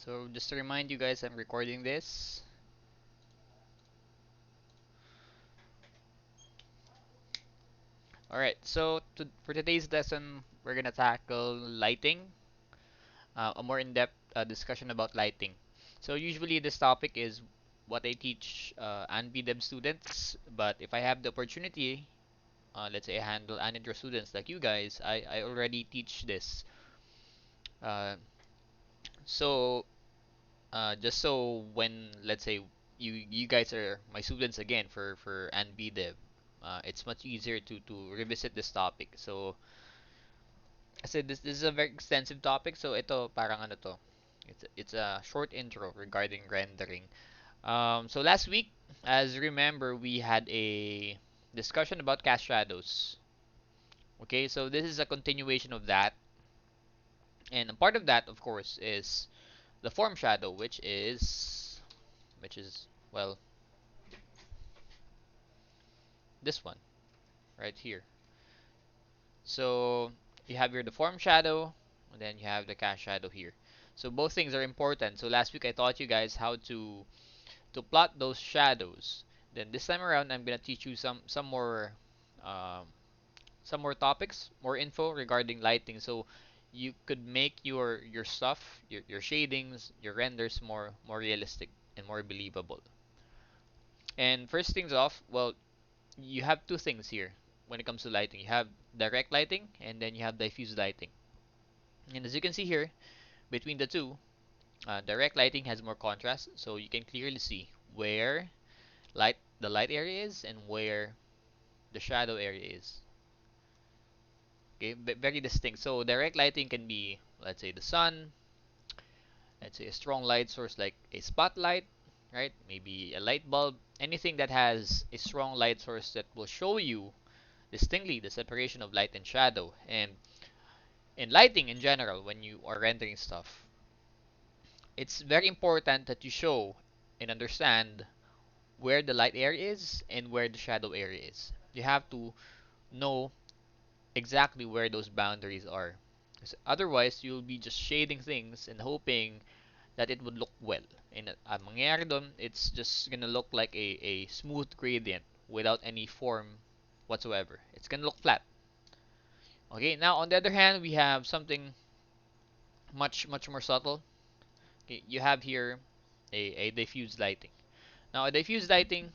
So just to remind you guys, I'm recording this. Alright, so for today's lesson, we're gonna tackle lighting, a more in-depth discussion about lighting. So usually this topic is what I teach ANBDEB students, but if I have the opportunity, let's say I handle ANIDRAW students like you guys, I already teach this. Uh, so just so when let's say you guys are my students again for ANBDEB, it's much easier to revisit this topic. So kasi this is a very extensive topic, so ito parang ano to. It's a short intro regarding rendering. So last week, as you remember, we had a discussion about cast shadows. Okay, so this is a continuation of that, and a part of that, of course, is the form shadow, which is well this one right here. So you have your deform shadow, and then you have the cast shadow here. So both things are important. So last week I taught you guys how to plot those shadows. Then this time around I'm gonna teach you um, some more topics, more info regarding lighting, so you could make your stuff, your shadings, your renders more realistic and more believable. And first things off, well, you have two things here when it comes to lighting. You have direct lighting and then you have diffuse lighting. And as you can see here, between the two, direct lighting has more contrast, so you can clearly see where the light area is and where the shadow area is. Okay, very distinct. So direct lighting can be, let's say, the sun, let's say a strong light source like a spotlight, right? Maybe a light bulb, anything that has a strong light source that will show you distinctly the separation of light and shadow. And in lighting in general, when you are rendering stuff, it's very important that you show and understand where the light area is and where the shadow area is. You have to know exactly where those boundaries are. 'Cause otherwise, you'll be just shading things and hoping that it would look well. And ang mangyayari doon, it's just gonna look like a smooth gradient without any form whatsoever. It's gonna look flat. Okay, now on the other hand, we have something much more subtle. Okay, you have here a diffuse lighting. Now, a diffuse lighting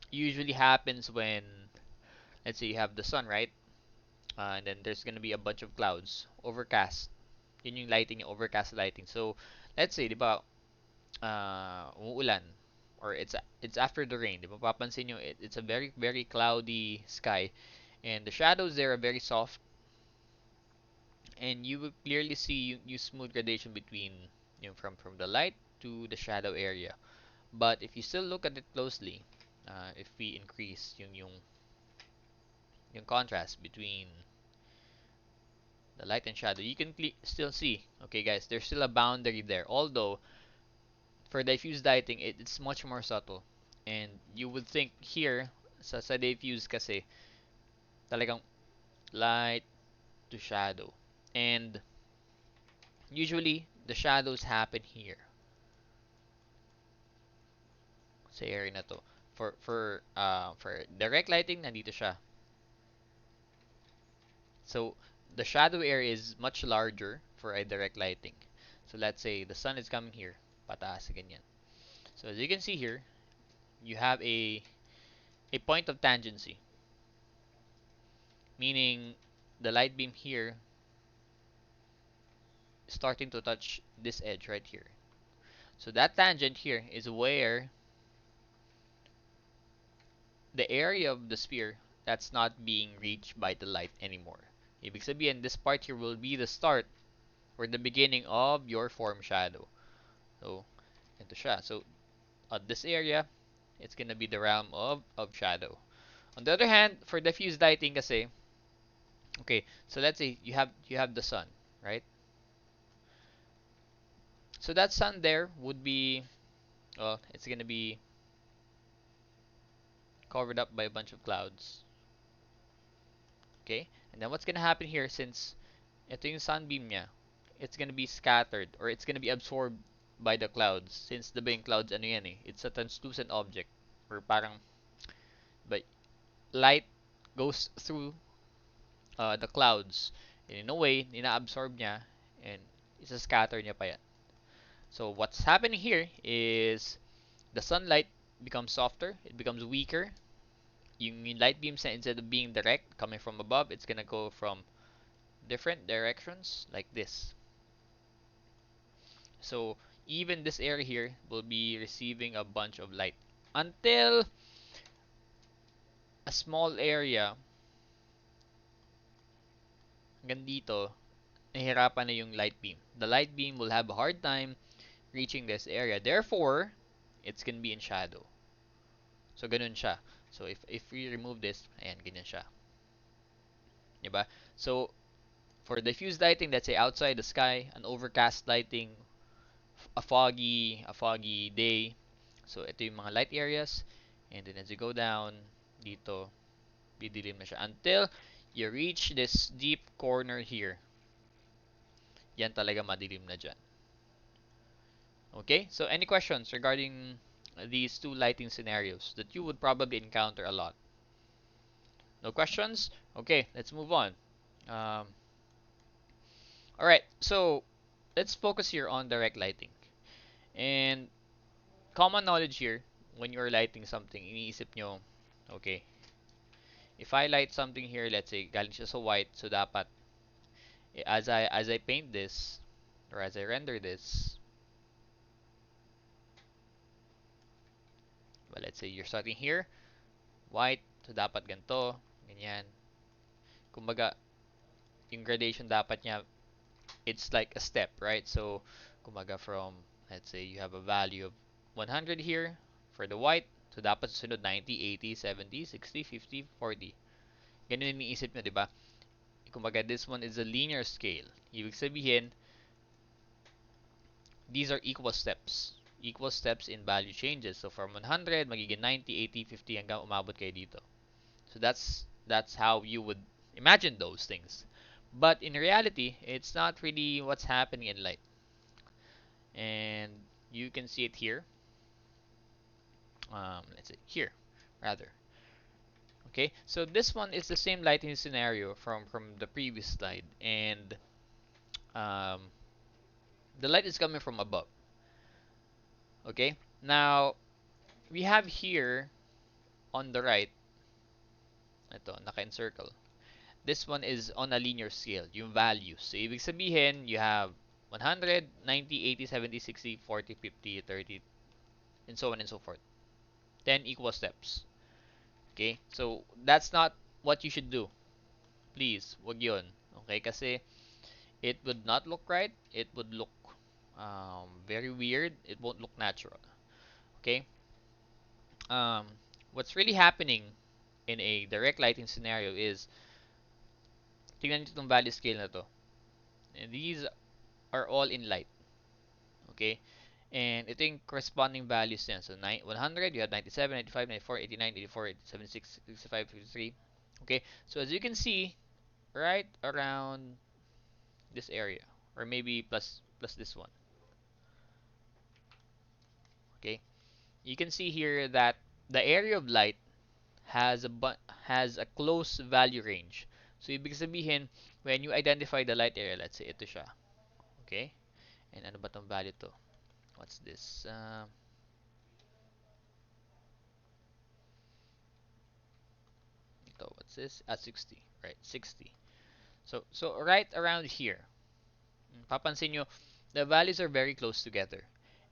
usually happens when, let's say, you have the sun, right? And then there's gonna be a bunch of clouds, overcast. Yun yung lighting, yung overcast lighting. So, let's say, di ba, umuulan, or it's after the rain. Di ba, papansin nyo, it's a very cloudy sky, and the shadows there are very soft, and you will clearly see you smooth gradation between, from the light to the shadow area. But if you still look at it closely, if we increase yung contrast between the light and shadow, you can still see, okay guys, there's still a boundary there. Although, for diffuse lighting, it's much more subtle. And you would think here, sa diffuse kasi, talagang light to shadow. And usually, the shadows happen here, sa area na to. For direct lighting, nandito siya. So, the shadow area is much larger for a direct lighting. So, let's say the sun is coming here, pataas, ganyan. So, as you can see here, you have a point of tangency, meaning the light beam here is starting to touch this edge right here. So that tangent here is where the area of the sphere that's not being reached by the light anymore. Ibig sabihin, this part here will be the start or the beginning of your form shadow. So, ito siya. So, at this area, it's gonna be the realm of shadow. On the other hand, for diffuse lighting kasi, okay, so let's say you have the sun, right? So that sun there would be, well, it's gonna be covered up by a bunch of clouds. Okay? And then what's gonna happen here, since ito yung sunbeam niya, it's gonna be scattered or it's gonna be absorbed by the clouds. Since the Bing clouds, ano yan eh, it's a translucent object. Or parang, but light goes through the clouds. And in a way, ina-absorb niya and isa-scatter niya pa yan. So what's happening here is the sunlight becomes softer, it becomes weaker. Yung light beams, instead of being direct, coming from above, it's gonna go from different directions like this. So even this area here will be receiving a bunch of light until a small area hanggang dito, nahihirapan na yung light beam. The light beam will have a hard time reaching this area. Therefore, it's gonna be in shadow. So, ganun siya. So, if we remove this, ayan, ganyan siya. Diba? So, for diffused lighting, let's say outside the sky, an overcast lighting, a foggy day. So, ito yung mga light areas. And then as you go down, dito, didilim na siya. Until you reach this deep corner here. Yan talaga madilim na dyan. Okay? So, any questions regarding these two lighting scenarios that you would probably encounter a lot? No questions? Okay, let's move on. Um, Alright, so let's focus here on direct lighting. And common knowledge here, when you're lighting something, iniisip nyo, okay, if I light something here, let's say, galing siya sa white, so dapat, as I paint this, or as I render this, well, let's say you're starting here, white, so dapat ganito, ganyan. Kumbaga, yung gradation dapat niya, it's like a step, right? So, kumbaga from, let's say you have a value of 100 here for the white. So, dapat susunod 90, 80, 70, 60, 50, 40. Ganun yung iniisip nyo, di ba? Kumbaga, this one is a linear scale. Ibig sabihin, these are equal steps. Equal steps in value changes. So, from 100, magiging 90, 80, 50, hanggang umabot kayo dito. So, that's how you would imagine those things. But in reality, it's not really what's happening in light. And you can see it here. Let's say here, rather. Okay, so this one is the same lighting scenario from the previous slide, and um, the light is coming from above. Okay, now we have here on the right, ito, naka-encircle. This one is on a linear scale, yung values. So, ibig sabihin, you have 100, 90, 80, 70, 60, 40, 50, 30, and so on and so forth. 10 equal steps. Okay? So, that's not what you should do. Please, wag yun. Okay? Kasi, it would not look right. It would look very weird. It won't look natural. Okay? Um, what's really happening in a direct lighting scenario is, tingnan nyo itong value scale na to. And these are all in light. Okay? And ito yung corresponding values niyan. So, 100, you have 97, 95, 94, 89, 84, 76, 65, 53. Okay? So, as you can see, right around this area, or maybe plus this one. Okay? You can see here that the area of light has a close value range. So, ibig sabihin, when you identify the light area, let's say ito siya. Okay? And ano ba tong value to? What's this? What's this? At 60. Right, 60. So right around here, papansin nyo, the values are very close together.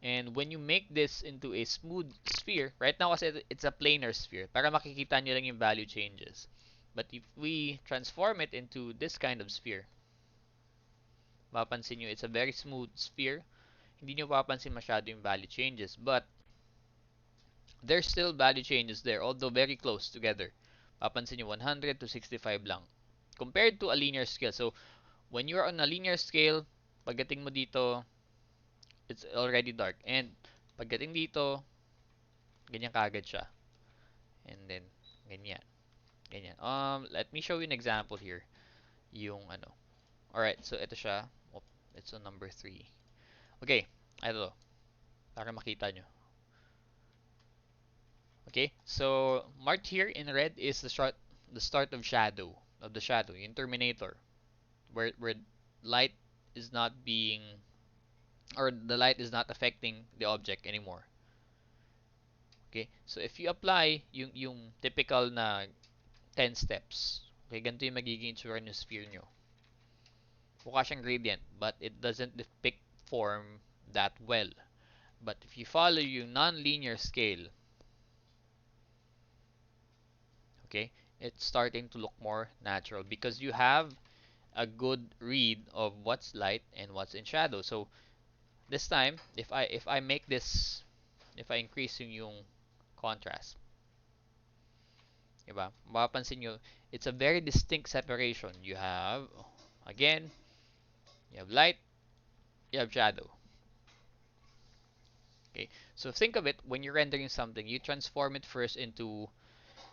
And when you make this into a smooth sphere, right now kasi it's a planar sphere, para makikita nyo lang yung value changes. But if we transform it into this kind of sphere, papansin nyo, it's a very smooth sphere. Hindi nyo papansin masyado yung value changes. But, there's still value changes there, although very close together. Papansin nyo, 100 to 65 lang. Compared to a linear scale. So, when you're on a linear scale, pagdating mo dito, it's already dark. And, pagdating dito, ganyan kagad siya. And then, ganyan. Ganyan. Let me show you an example here. Yung Alright, so ito siya. Oh, it's on number 3. Okay, ito. para makita nyo. Okay, so marked here in red is the start of the shadow, in terminator, where light is not being, or the light is not affecting the object anymore. Okay, so if you apply yung typical na 10 steps, okay, ganito yung magiging itsura ng sphere nyo. Mukha siyang gradient, but it doesn't depict form that well. But if you follow yung non-linear scale, okay, it's starting to look more natural because you have a good read of what's light and what's in shadow. So this time, if I make this, if I increase yung contrast, diba? Mapapansin nyo, it's a very distinct separation. You have, again, you have light, you have shadow. Okay, so think of it, when you're rendering something, you transform it first into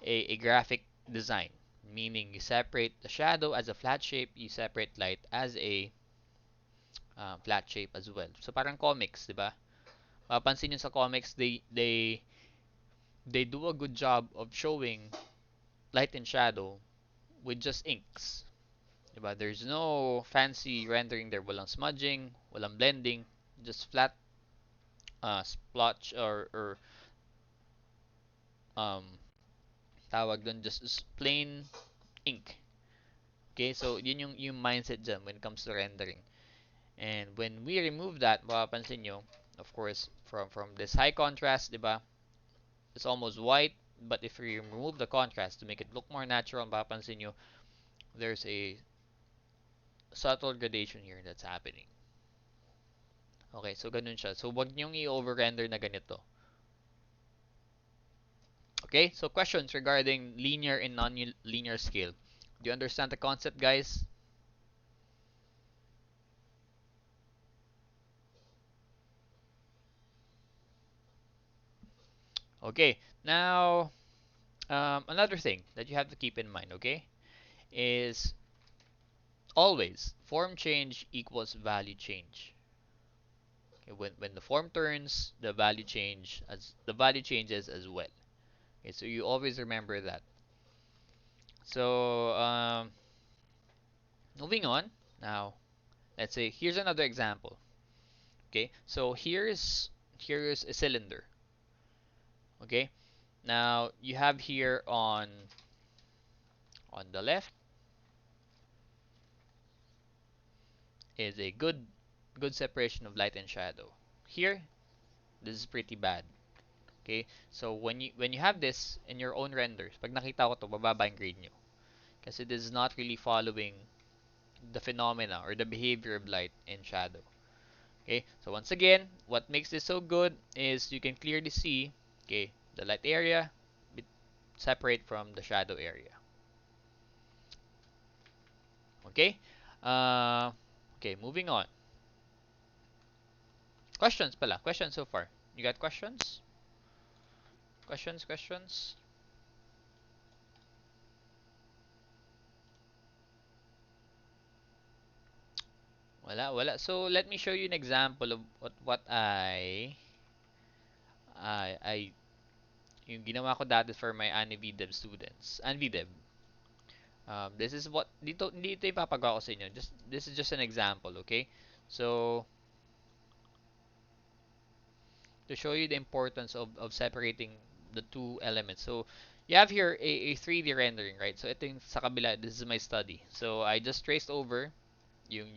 a graphic design, meaning you separate the shadow as a flat shape, you separate light as a flat shape as well. So parang comics, di ba? Mapapansin nyo sa comics, they do a good job of showing light and shadow with just inks. Diba? There's no fancy rendering there. Walang smudging, walang blending, just flat splotch or um, tawag dun, just plain ink. Okay, so yun yung mindset dyan when it comes to rendering. And when we remove that, mapapansin nyo, of course, from this high contrast, diba? It's almost white, but if we remove the contrast to make it look more natural, mapapansin nyo, there's a subtle gradation here that's happening. Okay, so ganun siya. So wag niyong i-over-render na ganito. Okay, so questions regarding linear and non-linear scale. Do you understand the concept, guys? Okay, now another thing that you have to keep in mind, okay, is always form change equals value change. Okay, when the form turns, the value changes as well. Okay, so you always remember that. So moving on now, let's say here's another example. Okay, so here's a cylinder. Okay, now you have here on the left is a good separation of light and shadow. Here, this is pretty bad. Okay, so when you have this in your own renders, pag nakita ko to, bababa yung grade nyo. Kasi this is not really following the phenomena or the behavior of light and shadow. Okay, so once again, what makes this so good is you can clearly see, okay, the light area separate from the shadow area. Okay, uh, okay, moving on. Questions pala, questions so far. You got questions? Questions? Wala. So let me show you an example of what I yung ginawa ko dati for my ANIVDEB students. ANVDEB. This is what dito ipapagawa ko sa inyo. This is just an example, okay? So to show you the importance of separating the two elements. So you have here a 3D rendering, right? So ito yung sa kabila, this is my study. So I just traced over yung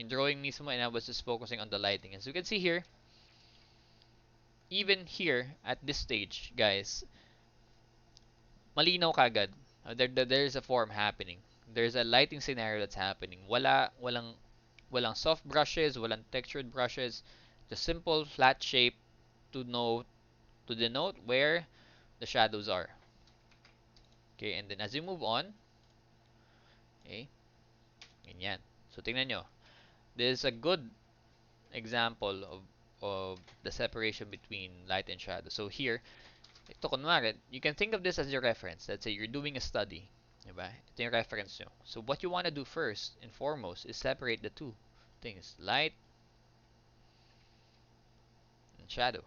drawing mismo, and I was just focusing on the lighting. As you can see here, even here at this stage, guys, malinaw kagad. There's a form happening. There's a lighting scenario that's happening. Walang soft brushes, walang textured brushes. Just simple flat shape to know to denote where the shadows are. Okay, and then as you move on, okay, ganyan. So tingnan nyo. This is a good example of the separation between light and shadow. So here, ito kunwari, you can think of this as your reference. Let's say you're doing a study. Diba? Ito yung reference nyo. So what you want to do first and foremost is separate the two things. Light shadow,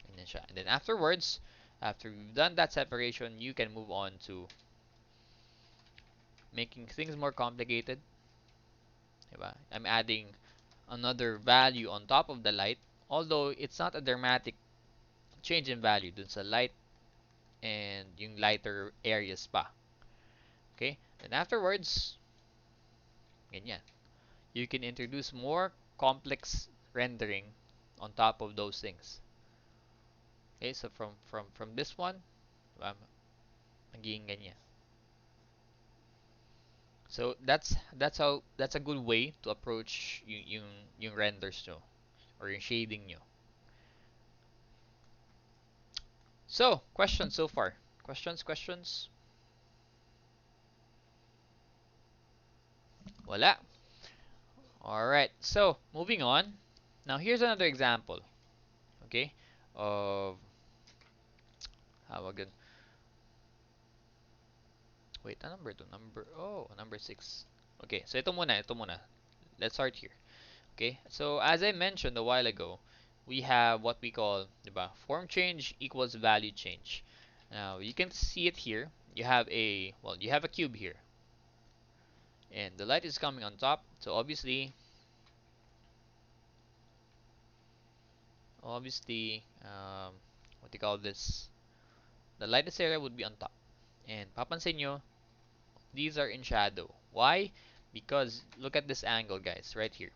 and then shadow. And then afterwards, after you've done that separation, you can move on to making things more complicated. Diba? I'm adding another value on top of the light, although it's not a dramatic change in value dun sa light and yung lighter areas pa. Okay? Then afterwards, ganyan. You can introduce more complex rendering on top of those things. Okay, so from this one, um, magiging ganyan. So that's a good way to approach yung renders nyo or yung shading nyo. So, questions so far? Questions? Wala. Alright, so moving on. Now here's another example, okay, of how again? Wait, number two, number 6. Okay, so ito muna. Let's start here. Okay, so as I mentioned a while ago, we have what we call, diba, form change equals value change. Now you can see it here. You have a cube here, and the light is coming on top. So obviously, what do you call this? The lightest area would be on top. And papansin nyo, these are in shadow. Why? Because look at this angle, guys, right here.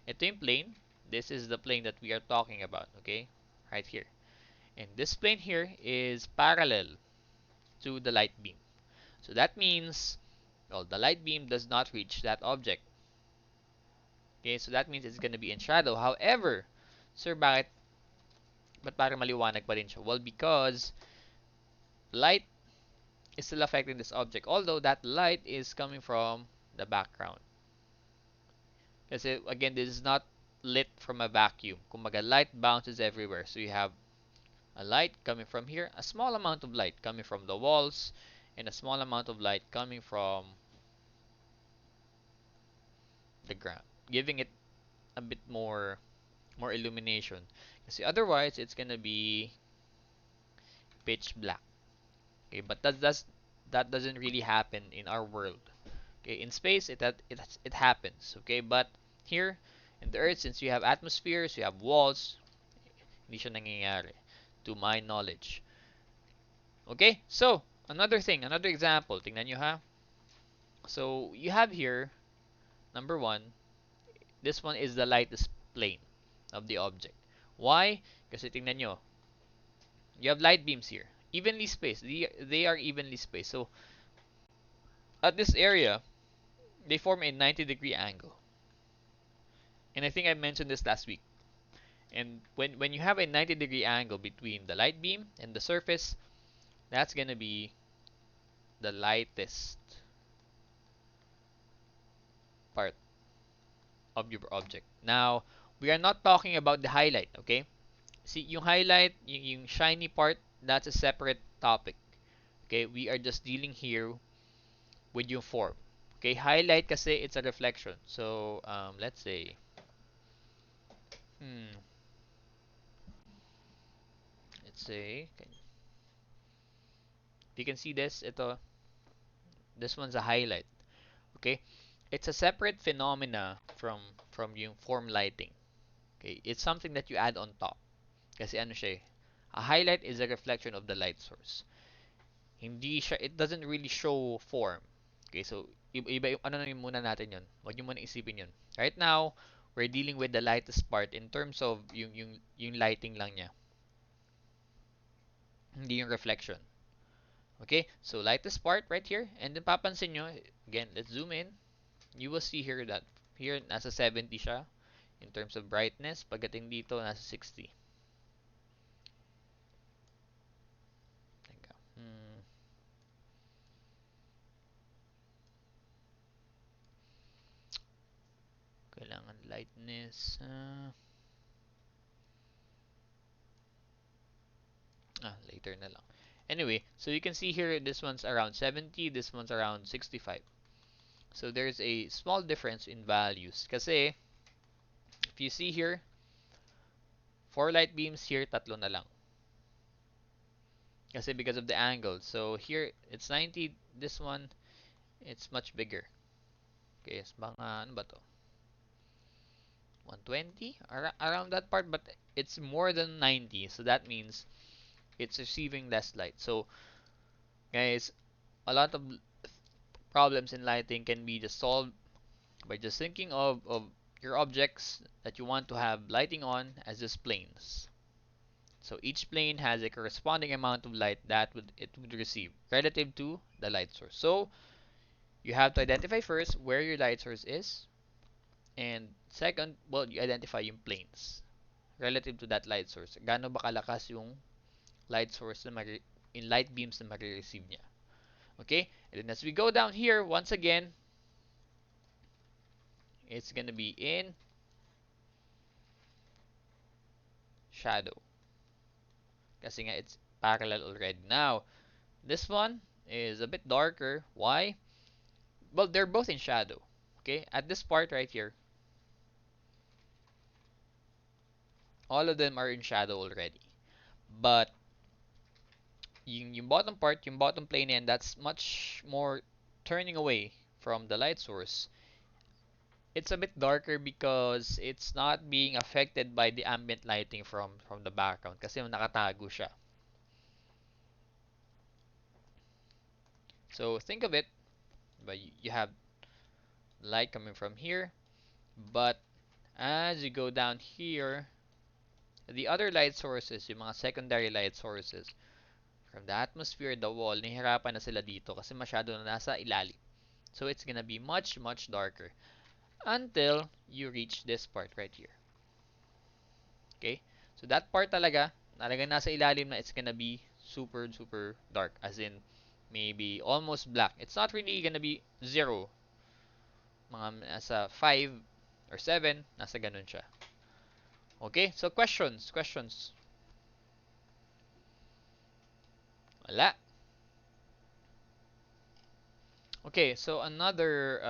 Ito yung plane. This is the plane that we are talking about, okay? Right here. And this plane here is parallel to the light beam. So that means, well, the light beam does not reach that object. Okay, so that means it's gonna be in shadow. However, sir, ba't parang maliwanag pa rin siya? Well, because light is still affecting this object, although that light is coming from the background. Kasi again, this is not lit from a vacuum. Kumbaga, light bounces everywhere. So you have a light coming from here, a small amount of light coming from the walls, and a small amount of light coming from the ground, giving it a bit more illumination. Kasi otherwise, it's gonna be pitch black. Okay, but that doesn't really happen in our world. Okay, in space it happens. Okay, but here in the Earth, since you have atmospheres, you have walls, hindi siya nangyayari, to my knowledge. Okay, so another example. Tingnan nyo ha. So you have here number one. This one is the lightest plane of the object. Why? Kasi tingnan nyo. You have light beams here, evenly spaced. They are evenly spaced. So at this area, they form a 90-degree angle. And I think I mentioned this last week. And when you have a 90-degree angle between the light beam and the surface, that's gonna be the lightest part of your object. Now, we are not talking about the highlight, okay? See, yung highlight, yung shiny part, that's a separate topic. Okay, we are just dealing here with yung form. Okay, highlight kasi it's a reflection. So, let's say, hmm, let's say, you can see this, this one's a highlight. Okay, it's a separate phenomena from yung form lighting. Okay, it's something that you add on top. Kasi ano siya, a highlight is a reflection of the light source. Hindi siya, it doesn't really show form. Okay, so iba ano na yun muna natin yun. Huwag niyo muna isipin yun. Right now, we're dealing with the lightest part in terms of yung lighting lang niya. Hindi yung reflection. Okay, so lightest part right here. And then papansin nyo, again, let's zoom in. You will see here that here nasa 70 siya in terms of brightness. Pagdating dito, nasa 60. Teka. Kailangan lightness. Later na lang. Anyway, so you can see here, this one's around 70, this one's around 65. So there's a small difference in values. Kasi, if you see here, 4 light beams here, tatlo na lang. Kasi because of the angle. So here, it's 90. This one, it's much bigger. Okay, so ano ba to? 120? Around that part, but it's more than 90. So that means it's receiving less light. So, guys, a lot of problems in lighting can be just solved by just thinking of your objects that you want to have lighting on as just planes. So each plane has a corresponding amount of light that it would receive relative to the light source. So you have to identify first where your light source is, and second, well, you identify yung planes relative to that light source. Gaano ba kalakas yung light source na in light beams na marireceive niya. Okay? And then as we go down here, once again, it's gonna be in shadow. Kasi nga it's parallel already. Now, this one is a bit darker. Why? Well, they're both in shadow. Okay? At this part right here, all of them are in shadow already. But yung bottom part, yung bottom plane yan, that's much more turning away from the light source. It's a bit darker because it's not being affected by the ambient lighting from the background kasi nakatago siya. So think of it, but you have light coming from here, but as you go down here, the other light sources, yung mga secondary light sources from the atmosphere, the wall, nahihirapan na sila dito kasi masyado na nasa ilalim. So it's gonna be much, much darker until you reach this part right here. Okay? So that part talagang nasa ilalim na, it's gonna be super, super dark. As in, maybe almost black. It's not really gonna be 0. Mga nasa 5 or 7, nasa ganun siya. Okay? So questions. Questions. Wala. Okay, so another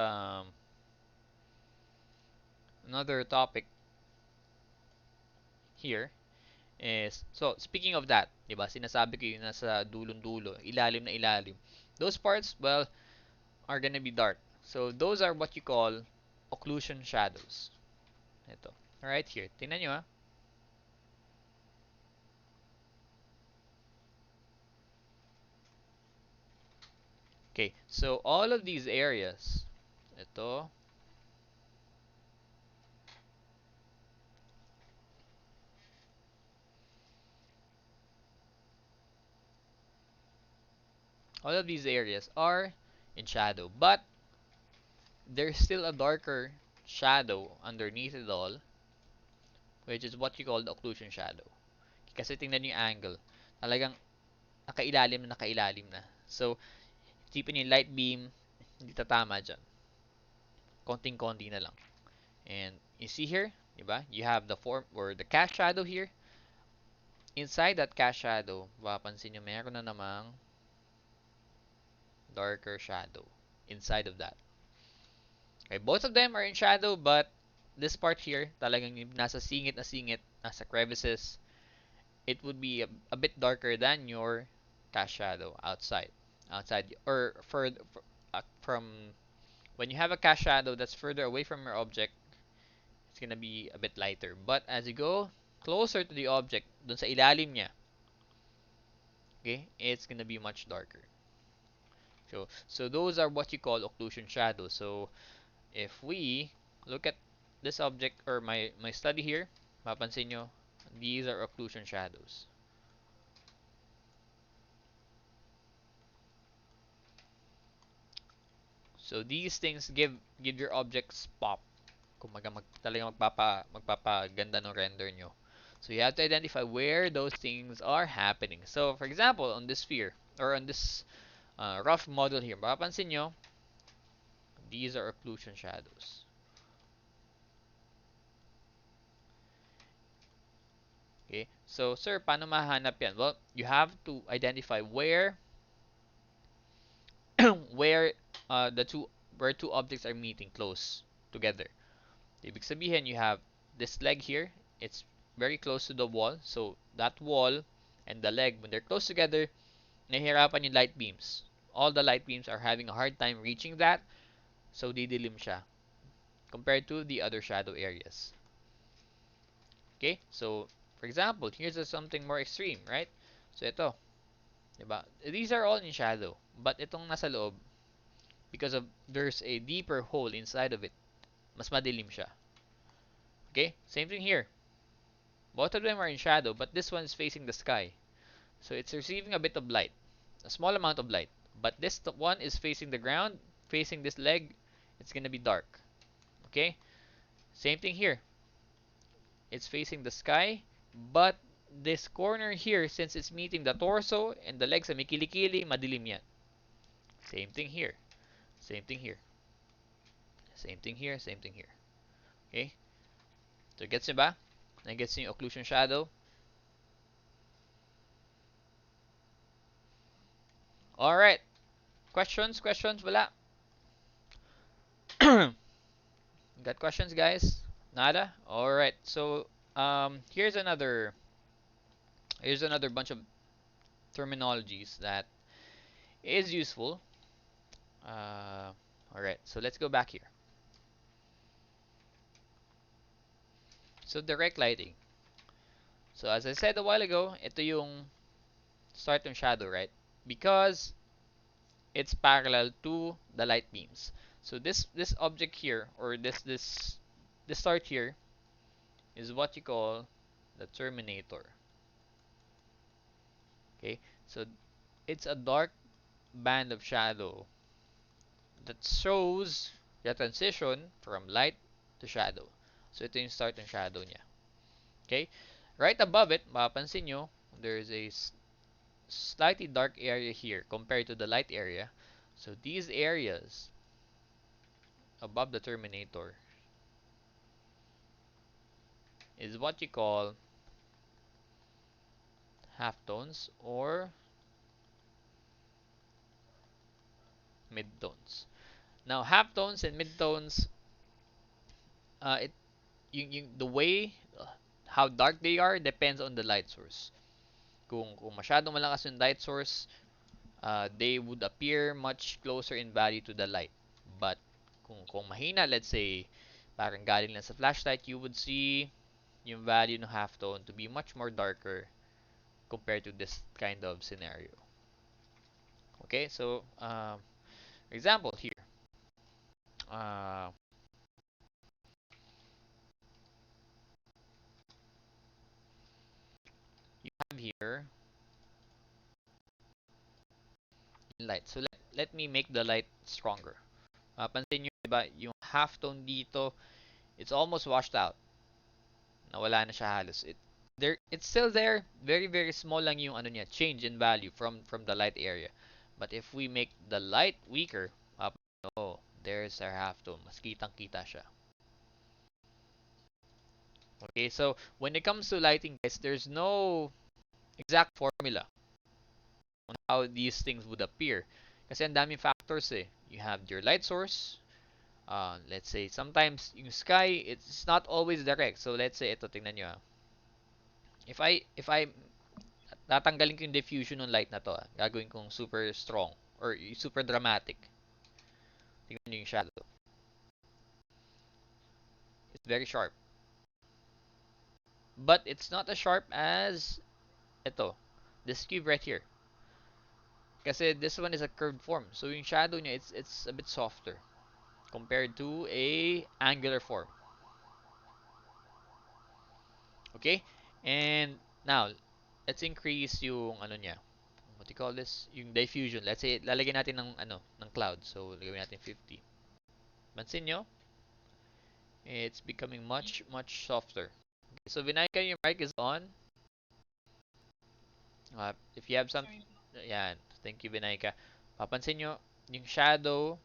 topic here is, so speaking of that, 'di ba? Sinasabi ko yung nasa dulong-dulo, ilalim na ilalim. Those parts, well, are gonna be dark. So those are what you call occlusion shadows. Ito. Right here. Tingnan nyo, ha. Okay, so all of these areas, ito, all of these areas are in shadow, but there's still a darker shadow underneath it all, which is what you call the occlusion shadow. Kasi tingnan nyo yung angle. Talagang nakailalim na. So, tipin yung light beam, hindi tatama dyan. Konting-konti na lang. And you see here, diba? You have the form or the cast shadow here. Inside that cast shadow, mapapansin nyo meron na namang darker shadow inside of that. Okay, both of them are in shadow, but this part here, talagang nasa singit na singit, nasa crevices, it would be a bit darker than your cast shadow outside. Outside, or from when you have a cast shadow that's further away from your object, it's gonna be a bit lighter. But as you go closer to the object, dun sa ilalim niya, okay, it's gonna be much darker. So those are what you call occlusion shadows. So if we look at this object or my study here, mapansin nyo, these are occlusion shadows. So these things give your objects pop. Kumaga talagang magpapaganda ng render nyo. So you have to identify where those things are happening. So for example, on this sphere or on this rough model here, mapapansin nyo, these are occlusion shadows. Okay? So sir, paano mahanap yan? Well, you have to identify where where the two objects are meeting close together. Ibig sabihin, you have this leg here, it's very close to the wall. So that wall and the leg, when they're close together, nahihirapan yung light beams. All the light beams are having a hard time reaching that, so didilim siya compared to the other shadow areas. Okay? So, for example, here's something more extreme, right? So ito, diba? These are all in shadow, but itong nasa loob, because of there's a deeper hole inside of it, mas madilim siya. Okay? Same thing here. Both of them are in shadow, but this one is facing the sky. So it's receiving a bit of light, a small amount of light. But this one is facing the ground, facing this leg, it's gonna be dark. Okay? Same thing here. It's facing the sky, but this corner here, since it's meeting the torso and the legs sa may kilikili, madilim yan. Same thing here. Same thing here. Same thing here. Same thing here. Okay? So, gets nyo ba? Nagets nyo yung occlusion shadow? Alright. Questions? Questions? Wala? Got questions, guys? Nada? Alright. So, here's another bunch of terminologies that is useful. Alright. So, let's go back here. So, direct lighting. So, as I said a while ago, ito yung start ng shadow, right? Because it's parallel to the light beams. So this object here, or this start here, is what you call the terminator. Okay, so it's a dark band of shadow that shows the transition from light to shadow. So ito yung start ng shadow niya. Okay, right above it, mapapansin nyo, there's a slightly dark area here compared to the light area. So these areas above the terminator is what you call halftones or midtones. Now, halftones and midtones, it the way how dark they are depends on the light source. Kung masyadong malakas yung light source, they would appear much closer in value to the light. But kung mahina, let's say, parang galing lang sa flashlight, you would see yung value ng halftone to be much more darker compared to this kind of scenario. Okay, so example here. Uh, you have here light. So let me make the light stronger. Pansin nyo, diba, yung halftone dito, it's almost washed out. Nawala na siya halos. It's still there. Very, very small lang yung ano niya, change in value from the light area. But if we make the light weaker, oh, there's our halftone. Mas kitang-kita siya. Okay, so when it comes to lighting, guys, there's no exact formula on how these things would appear. Kasi ang daming factors eh. You have your light source. Let's say, sometimes yung sky, it's not always direct. So, let's say, ito, tingnan nyo ah. If I tatanggalin ko yung diffusion ng light na to ah. Gagawin kong super strong or super dramatic. Tingnan nyo yung shadow. It's very sharp. But it's not as sharp as ito. This cube right here. Kasi this one is a curved form. So, yung shadow niya, it's a bit softer compared to a angular form. Okay? And now, let's increase yung ano niya. What do you call this? Yung diffusion. Let's say lalagyan natin ng cloud. So, lagyan natin 50. Pansin nyo? It's becoming much softer. Okay, so, Vinaika, your mic is on. If you have some, yan. Thank you, Vinaika. Papansin nyo, yung shadow,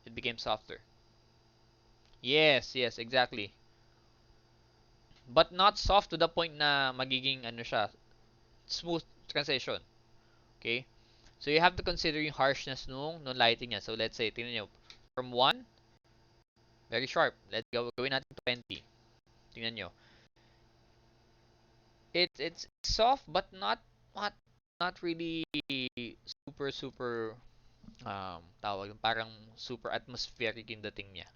it became softer. Yes, exactly. But not soft to the point na magiging ano siya, smooth transition. Okay? So you have to consider yung harshness nung lighting niya. So let's say, tingnan nyo, from 1, very sharp. Let's go, gawin natin 20. Tingnan nyo. It's soft but not not really super tawag parang super atmospheric yung dating niya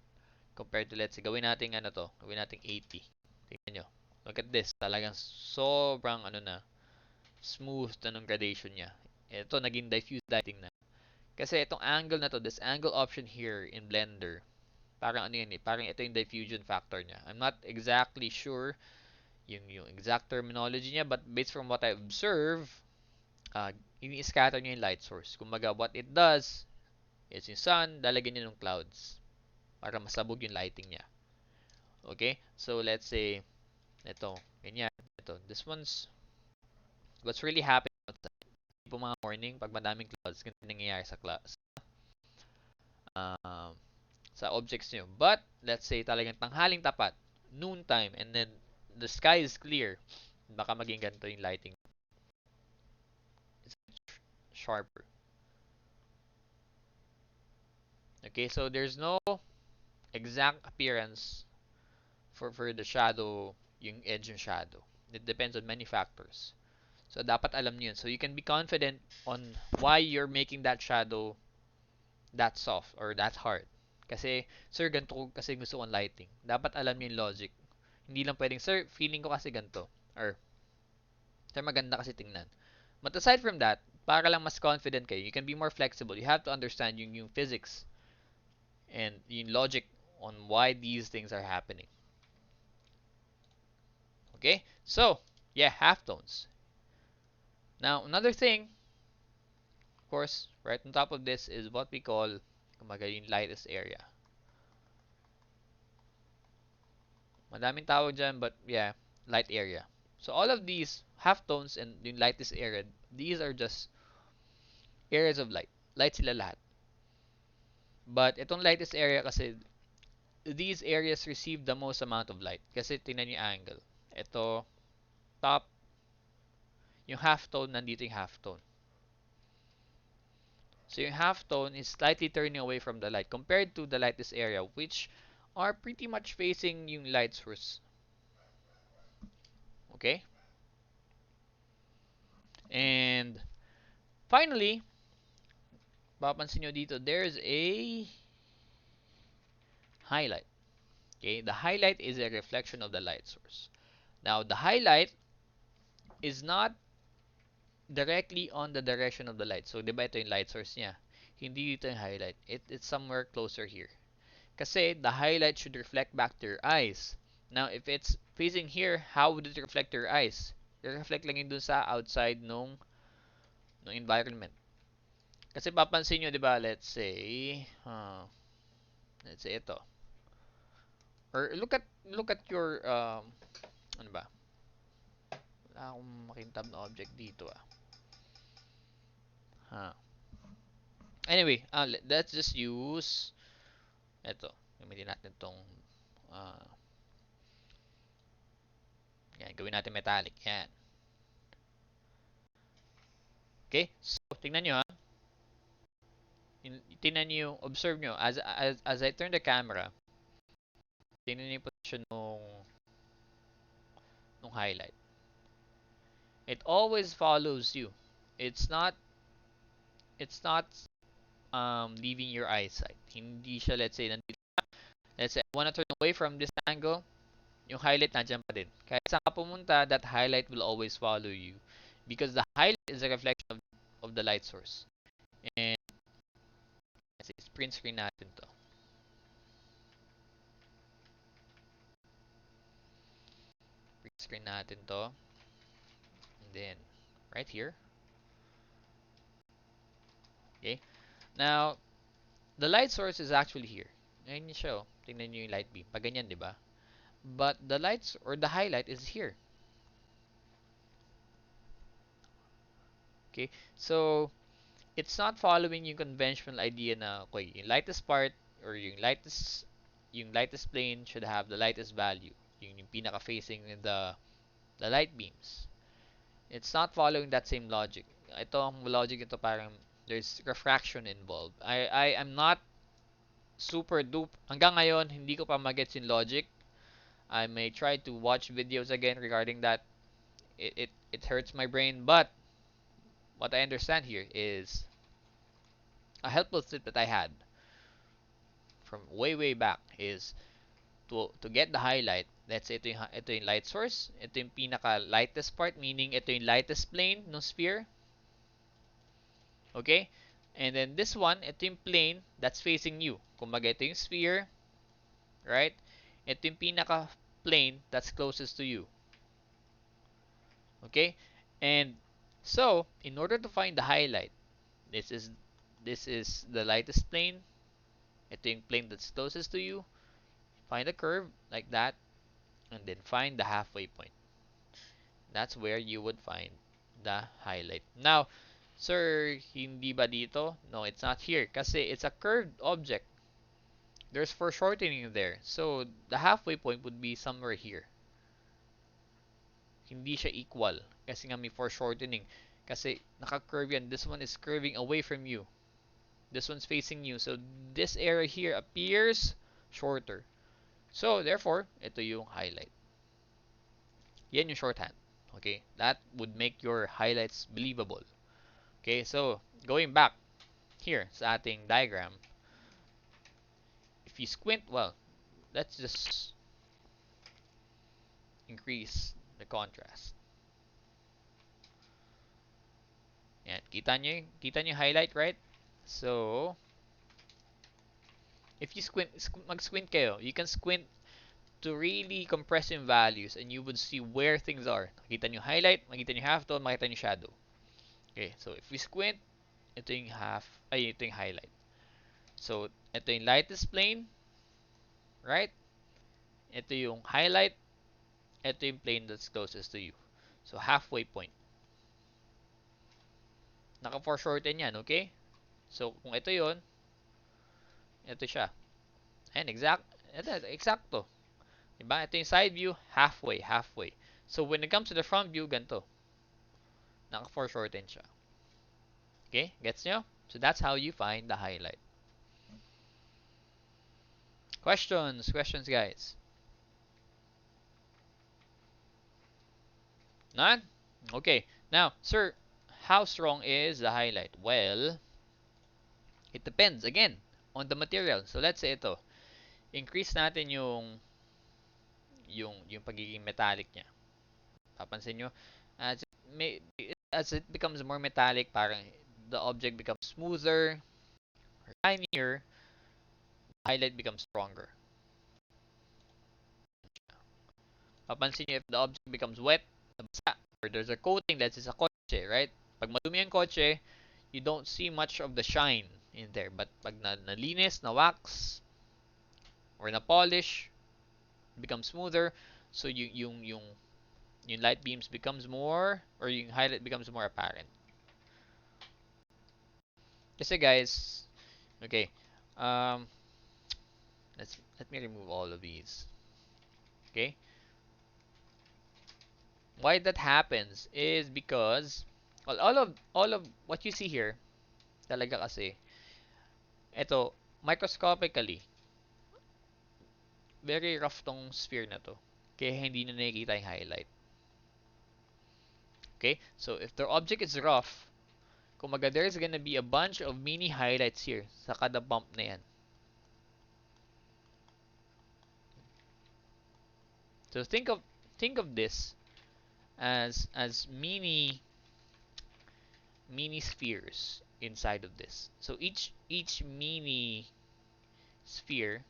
compared to let's say gawin natin 80. Tingnan nyo. Look at this. Talagang sobrang ano na smooth na nung gradation niya. Ito naging diffuse lighting na. Kasi itong angle na to, this angle option here in Blender, parang ano yun eh, parang ito yung diffusion factor niya. I'm not exactly sure yung exact terminology niya, but based from what I observe, uh, ini-scatter niya yung light source. Kumbaga, what it does is yung sun, lalagyan niya ng clouds para masabog yung lighting niya. Okay? So, let's say, ito, ganyan, ito. This one's, what's really happening outside. Po mga morning, pag madaming clouds, ganito nangyayari um, sa objects nyo. But, let's say, talagang tanghaling tapat, noon time, and then, the sky is clear, baka maging ganito yung lighting. It's sharper. Okay, so there's no exact appearance for the shadow, yung edge ng shadow. It depends on many factors. So, dapat alam niyo yun. So, you can be confident on why you're making that shadow that soft or that hard. Kasi, sir, ganito ko kasi gusto kong lighting. Dapat alam niyo yung logic. Hindi lang pwedeng, sir, feeling ko kasi ganito. Or, sir, maganda kasi tingnan. But aside from that, para lang mas confident kayo, you can be more flexible. You have to understand yung physics and yung logic on why these things are happening. Okay? So, yeah, halftones. Now, another thing, of course, right on top of this is what we call kumbaga yung lightest area. Madaming tawag dyan, but yeah, light area. So, all of these halftones and yung lightest area, these are just areas of light. Light sila lahat. But itong lightest area kasi, these areas receive the most amount of light. Kasi tingnan yung angle. Ito, top, yung halftone, nandito yung halftone. So yung halftone is slightly turning away from the light compared to the lightest area, which are pretty much facing yung light source. Okay? And finally, papansin nyo dito, there's a highlight. Okay? The highlight is a reflection of the light source. Now, the highlight is not directly on the direction of the light. So, di ba ito yung light source niya? Hindi dito yung highlight. It's somewhere closer here. Kasi the highlight should reflect back to your eyes. Now, if it's facing here, how would it reflect to your eyes? I-reflect lang yun dun sa outside nung environment. Kasi papansin nyo, di ba, let's say ito. Or look at your, ano ba? Wala akong makintab na object dito ah. Huh. Anyway, let's just use ito. Gamitin natin tong uh, yan, gawin natin metallic. Yan. Okay? So, tingnan nyo ha. Tingnan nyo, observe nyo. As I turn the camera, tingnan nyo yung position nung highlight. It always follows you. It's not leaving your eyesight. Hindi siya, let's say, I wanna turn away from this angle, yung highlight nandiyan pa din. Kahit saan ka pumunta, that highlight will always follow you. Because the highlight is a reflection of the light source. And, let's see, print screen natin to. Print screen natin to. And then, right here. Okay. Now, the light source is actually here. Ngayon siya, oh. Tingnan nyo yung light beam. Pag ganyan, di ba? But the lights or the highlight is here. Okay? So, it's not following yung conventional idea na, okay, yung lightest part or yung lightest plane should have the lightest value. Yung pinaka-facing the light beams. It's not following that same logic. Ito, ang logic ito parang there's refraction involved. I am not super dupe. Hanggang ngayon, hindi ko pa magets yung logic. I may try to watch videos again regarding that it hurts my brain, but what I understand here is a helpful tip that I had from way back is to get the highlight. Let's say ito yung light source, ito yung pinaka lightest part, meaning ito yung lightest plane ng sphere, okay? And then this one, ito yung plane that's facing you. Kumbaga ito yung sphere, right? Ito yung pinaka plane that's closest to you. Okay? And so, in order to find the highlight, this is the lightest plane. Ito yung plane that's closest to you. Find a curve like that, and then find the halfway point. That's where you would find the highlight. Now, sir, hindi ba dito? No, it's not here kasi it's a curved object. There's foreshortening there. So, the halfway point would be somewhere here. Hindi siya equal kasi nga may foreshortening. Kasi naka-curve yan. This one is curving away from you. This one's facing you. So, this area here appears shorter. So, therefore, ito yung highlight. Yan yung shorthand. Okay? That would make your highlights believable. Okay? So, going back here sa ating diagram, if you squint, well, let's just increase the contrast. Yan. Kita nyo yung highlight, right? So, if you mag-squint kayo, you can squint to really compress in values and you would see where things are. Makita nyo highlight, makita nyo halftone, makita nyo shadow. Okay, so if we squint, ito yung ito yung highlight. So, ito yung lightest plane, right? Ito yung highlight, ito yung plane that's closest to you. So, halfway point. Naka-foreshorten yan, okay? So, kung ito yon, ito siya. Ayan, eksakto. Diba? Ito yung side view, halfway. So, when it comes to the front view, ganito. Naka-foreshorten siya. Okay? Gets nyo? So, that's how you find the highlight. Questions, guys? None? Okay. Now, sir, how strong is the highlight? Well, it depends, again, on the material. So, let's say ito. Increase natin yung pagiging metallic niya. Papansin nyo, as it becomes more metallic, parang the object becomes smoother, or shinier, the highlight becomes stronger. Papansin nyo if the object becomes wet, nabasa, or there's a coating that's sa kotse, right? Pag madumi yung kotse, you don't see much of the shine in there. But pag nalinis, na wax, or na polish, becomes smoother, so yung light beams becomes more, or yung highlight becomes more apparent. Kasi guys, okay, let me remove all of these. Okay? Why that happens is because, well, all of what you see here, talaga kasi, ito, microscopically, very rough tong sphere na to. Kaya hindi na nakikita yung highlight. Okay? So, if the object is rough, kumaga there's gonna be a bunch of mini highlights here sa kada bump na yan. So, think of this as mini spheres inside of this. So, each mini sphere,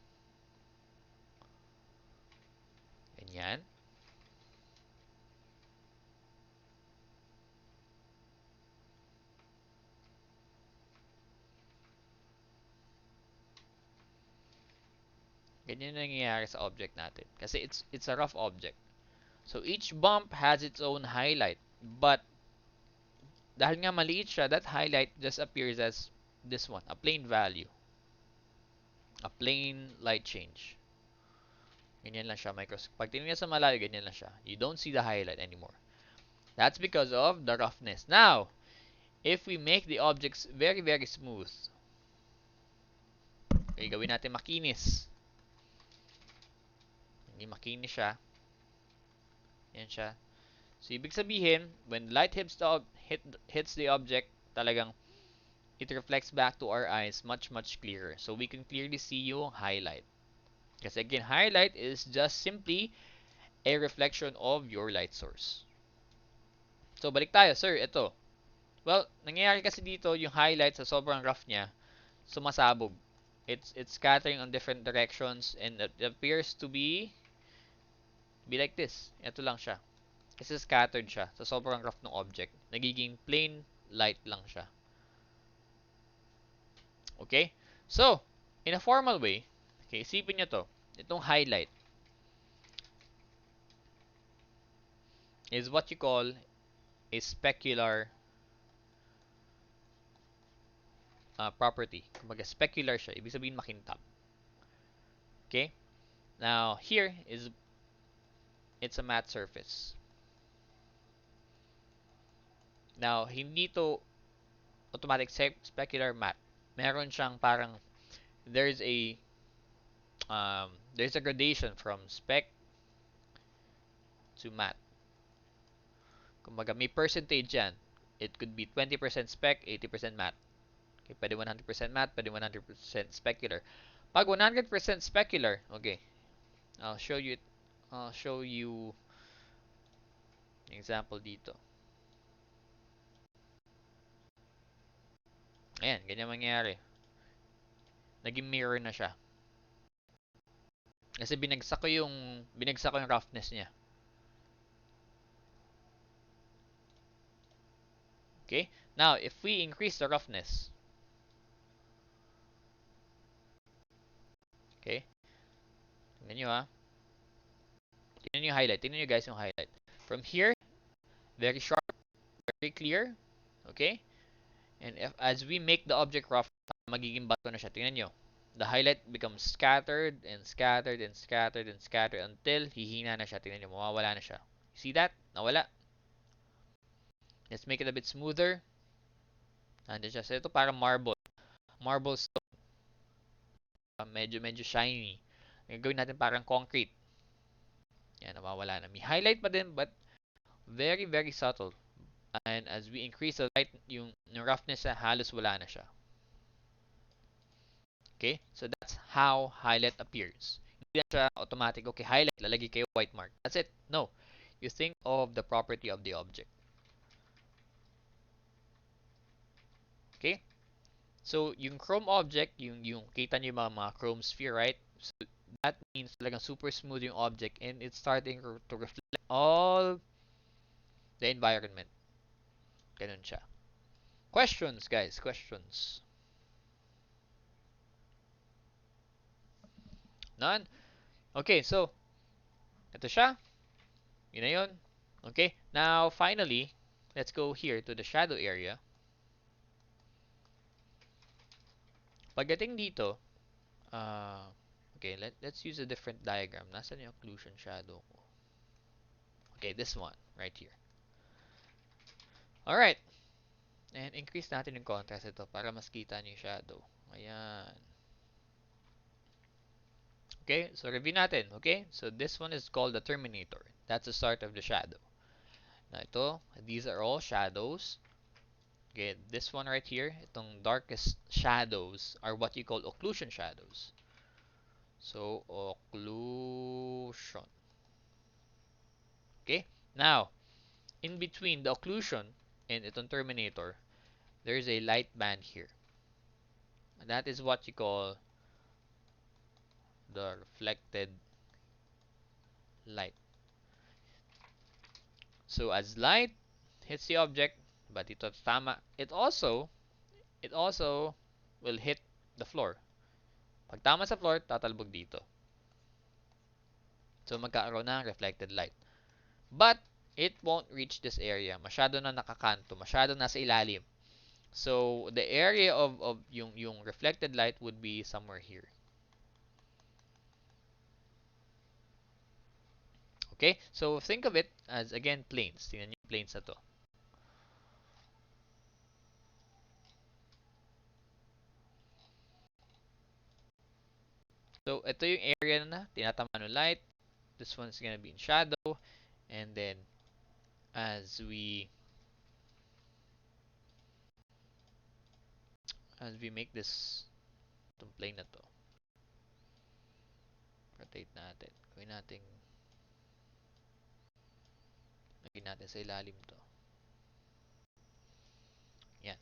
ganyan, ganyan na nangyayari sa object natin. Kasi it's a rough object. So, each bump has its own highlight. But, dahil nga maliit siya, that highlight just appears as this one, a plain value. A plain light change. Ganyan lang siya. Pag tinignan sa malayo, ganyan lang siya. You don't see the highlight anymore. That's because of the roughness. Now, if we make the objects very smooth, okay, gawin natin makinis. Hindi makinis siya. Yan siya. So, ibig sabihin, when light hits the object, talagang it reflects back to our eyes much clearer. So, we can clearly see yung highlight. Kasi again, highlight is just simply a reflection of your light source. So, balik tayo. Sir, ito. Well, nangyayari kasi dito, yung highlight sa sobrang rough niya, sumasabog. It's scattering on different directions and it appears to be like this. Ito lang siya. Kasi scattered siya sa sobrang rough ng object. Nagiging plain light lang siya. Okay? So, in a formal way, okay, isipin nyo to. Itong highlight is what you call a specular property. Kumbaga, specular siya. Ibig sabihin makintab. Okay? Now, here is, it's a matte surface. Now, hindi to automatic specular matte. Meron siyang parang, there's a, there's a gradation from spec to matte. Kumbaga, may percentage yan. It could be 20% spec, 80% matte. Okay, pwede 100% matte, pwede 100% specular. Pag 100% specular, okay, I'll show you an example dito. Ayan, ganyan mangyayari. Naging mirror na siya. Kasi binagsak ko yung roughness niya. Okay? Now, if we increase the roughness, okay? Tingnan nyo ha. Tingnan nyo yung highlight. Tingnan nyo guys yung highlight. From here, very sharp, very clear. Okay? And as we make the object rough, magiging bato na siya. Tingnan nyo. The highlight becomes scattered and scattered and scattered and scattered until hihina na siya. Tingnan nyo, mawawala na siya. See that? Nawala. Let's make it a bit smoother. Nandiyan siya. So, ito parang marble. Marble stone. Medyo shiny. Gagawin natin parang concrete. Yan, nawawala na. May highlight pa din, but very subtle. And as we increase the light, yung roughness halos wala na siya. Okay? So that's how highlight appears. Hindi na siya automatic, okay, highlight, lalagay kayo white mark. That's it. No. You think of the property of the object. Okay? So, yung chrome object, yung kita niyo yung mga chrome sphere, right? So, that means talagang super smooth yung object and it's starting to reflect all the environment. Ganun siya. Questions, guys. Questions. None? Okay, so, ito siya. Yun na yun. Okay, now, finally, let's go here to the shadow area. Pagdating dito, okay, let's use a different diagram. Nasaan yung occlusion shadow ko? Okay, this one, right here. Alright, and increase natin yung contrast ito para mas kita niyo yung shadow. Ayan. Okay, so review natin, okay? So this one is called the terminator. That's the start of the shadow. Now ito, these are all shadows. Okay, this one right here, itong darkest shadows are what you call occlusion shadows. So, occlusion. Okay, now, in between the occlusion and itong terminator, there's a light band here. And that is what you call the reflected light. So as light hits the object, but ito tama, it also will hit the floor. Pag tama sa floor, tatalbog dito. So magkakaroon ng reflected light. But it won't reach this area. Masyado na nakakanto, masyado nasa ilalim. So the area of yung reflected light would be somewhere here. Okay? So think of it as again planes. Tingnan niyo yung planes na to. So ito yung area na tinatamaan ng light. This one's gonna be in shadow. And then as we make this itong plane na to. Rotate natin. Gawin natin lagyan natin sa ilalim to. Yan.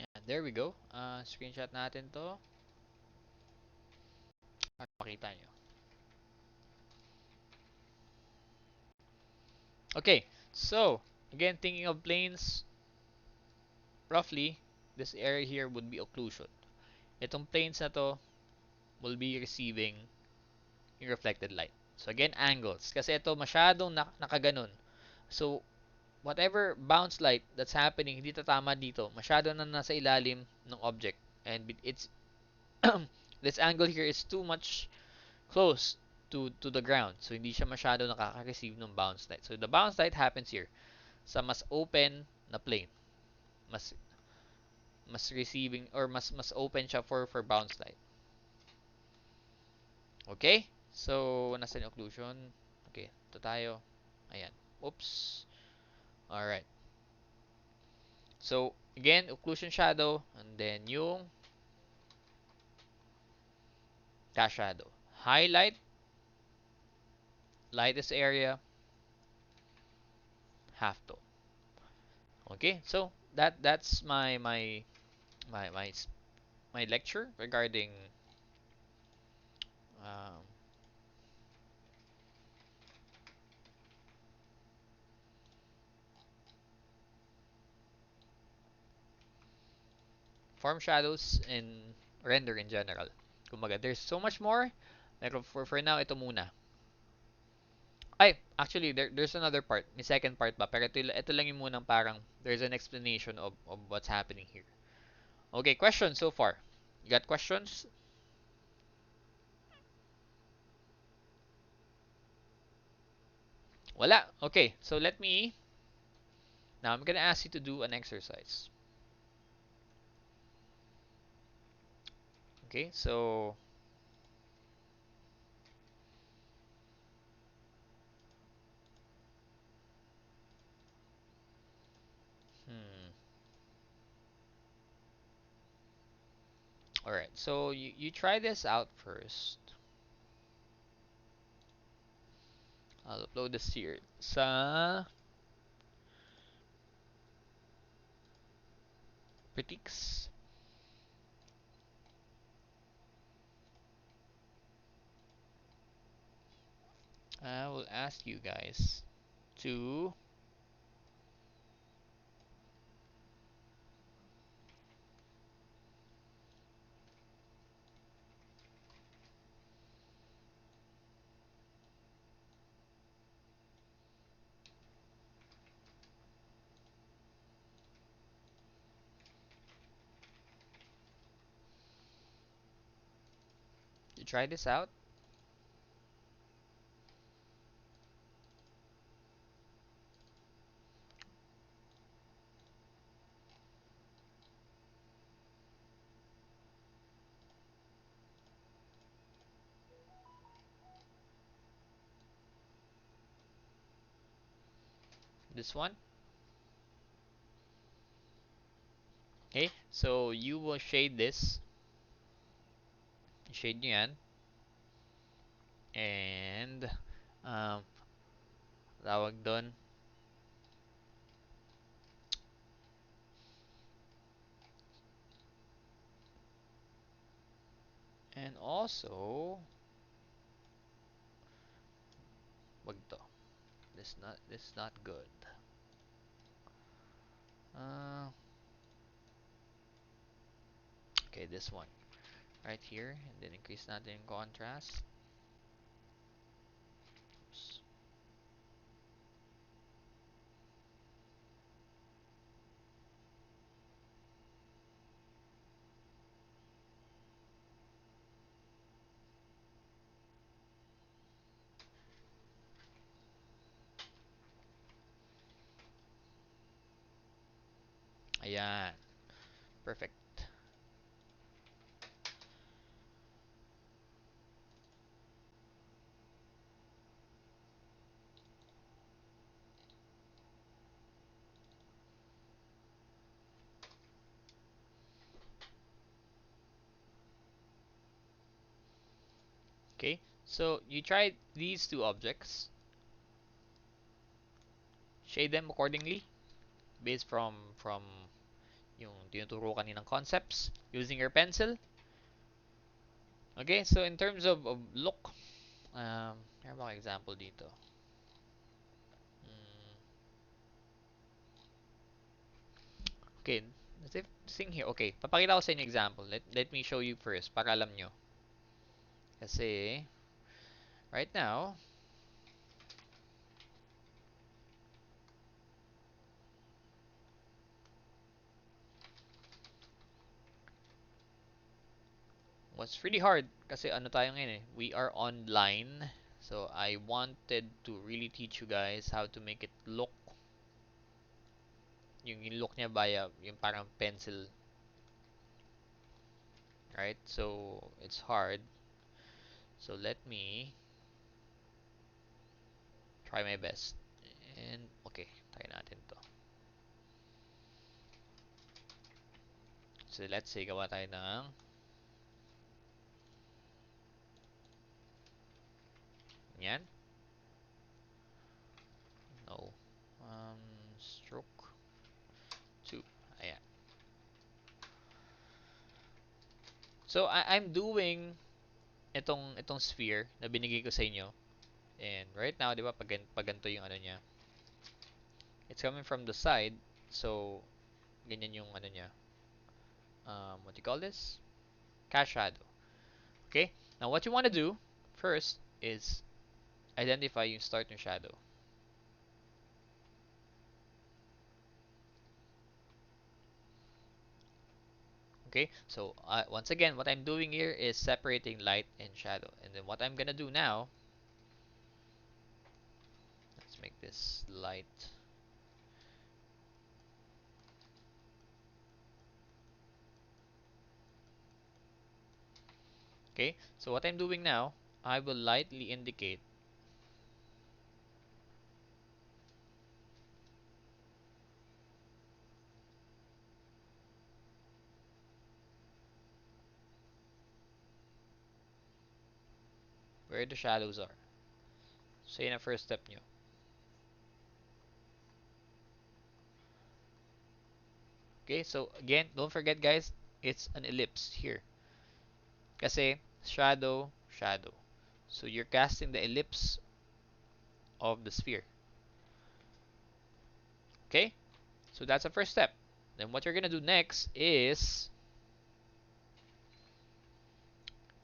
Yan. There we go. Screenshot natin to. Para makita nyo. Okay. So, again, thinking of planes, roughly, this area here would be occlusion. Itong planes na to will be receiving yung reflected light. So, again, angles. Kasi ito masyadong nakaganon. So, whatever bounce light that's happening, hindi tatama dito. Masyado na nasa ilalim ng object. And it's this angle here is too much close to the ground. So, hindi siya masyado nakaka-receive ng bounce light. So, the bounce light happens here sa mas open na plane. Mas receiving or mas open siya for bounce light. Okay? So, nasa yung occlusion? Okay, ito tayo. Ayan. Oops. Alright. So, again, occlusion shadow and then yung cast shadow. Highlight, lightest area, half tone. Okay? So, that's my my my lecture regarding um, form shadows and render in general. Kumbaga, there's so much more. Pero for now, ito muna. Ay, actually, there's another part. May second part pa. Pero ito lang yung munang parang there's an explanation of what's happening here. Okay, questions so far? You got questions? Wala. Okay, so now I'm gonna ask you to do an exercise. Okay, so, hmm. Alright, so you try this out first. I'll upload this here sa critiques. I will ask you guys to try this out. This one. Okay, so you will shade this. Shade nyo yan. And, um, tawag doon. And also, wag to. This is not good. Uh, okay, this one. Right here. And then increase natin yung contrast. Oops. Ayan. Perfect. Okay. So you try these two objects, shade them accordingly based from yung tinuturo kaninang concepts using your pencil. Okay, so in terms of look, meron ba akong example dito? Mm, okay, let's sing here. Okay, papakita ko sa inyo example. Let me show you first para alam nyo. Kasi, right now, what's really hard, kasi ano tayo ngayon eh, we are online. So, I wanted to really teach you guys how to make it look, yung look niya via, yung parang pencil, right? So, it's hard. So, let me try my best. And, okay, try natin to. So, let's say, gawa tayo ng, yan. No. Stroke 2. Ayan. So, I'm doing itong sphere na binigay ko sa inyo. And right now, di ba, pag ganito yung ano niya, it's coming from the side. So, ganyan yung ano niya. What do you call this? Cast shadow. Okay? Now, what you want to do first is identify yung start ng shadow. Okay? So, once again, what I'm doing here is separating light and shadow. And then what I'm gonna do now, let's make this light. Okay? So, what I'm doing now, I will lightly indicate where the shadows are. So, yun ang first step nyo. Okay, so again, don't forget guys, it's an ellipse here. Kasi shadow, shadow. So you're casting the ellipse of the sphere. Okay, so that's the first step. Then what you're gonna do next is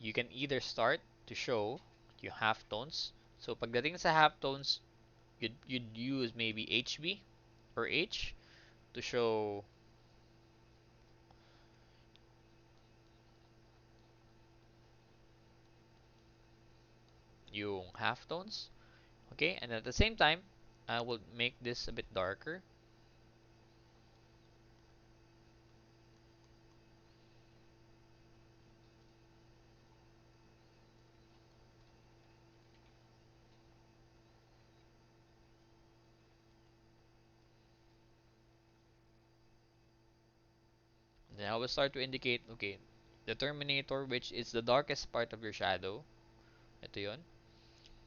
you can either start to show your halftones. So pagdating sa halftones, you'd use maybe HB or H to show yung halftones. Okay, and at the same time, I will make this a bit darker. Then I will start to indicate, okay, the terminator, which is the darkest part of your shadow. Ito yon.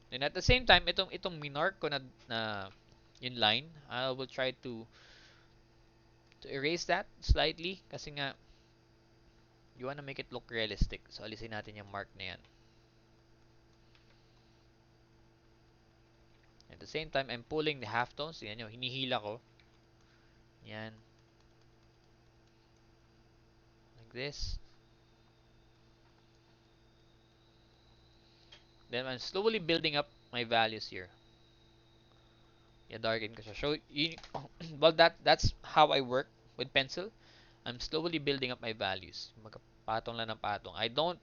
Then at the same time, itong minark ko na yung line, I will try to erase that slightly kasi nga you wanna make it look realistic. So alisin natin yung mark na yan. At the same time, I'm pulling the halftones. Yan yung hinihila ko. Yan. Like this. Then I'm slowly building up my values here. I-darken ko siya. So, well, that's how I work with pencil. I'm slowly building up my values. Magpatong lang ng patong. I don't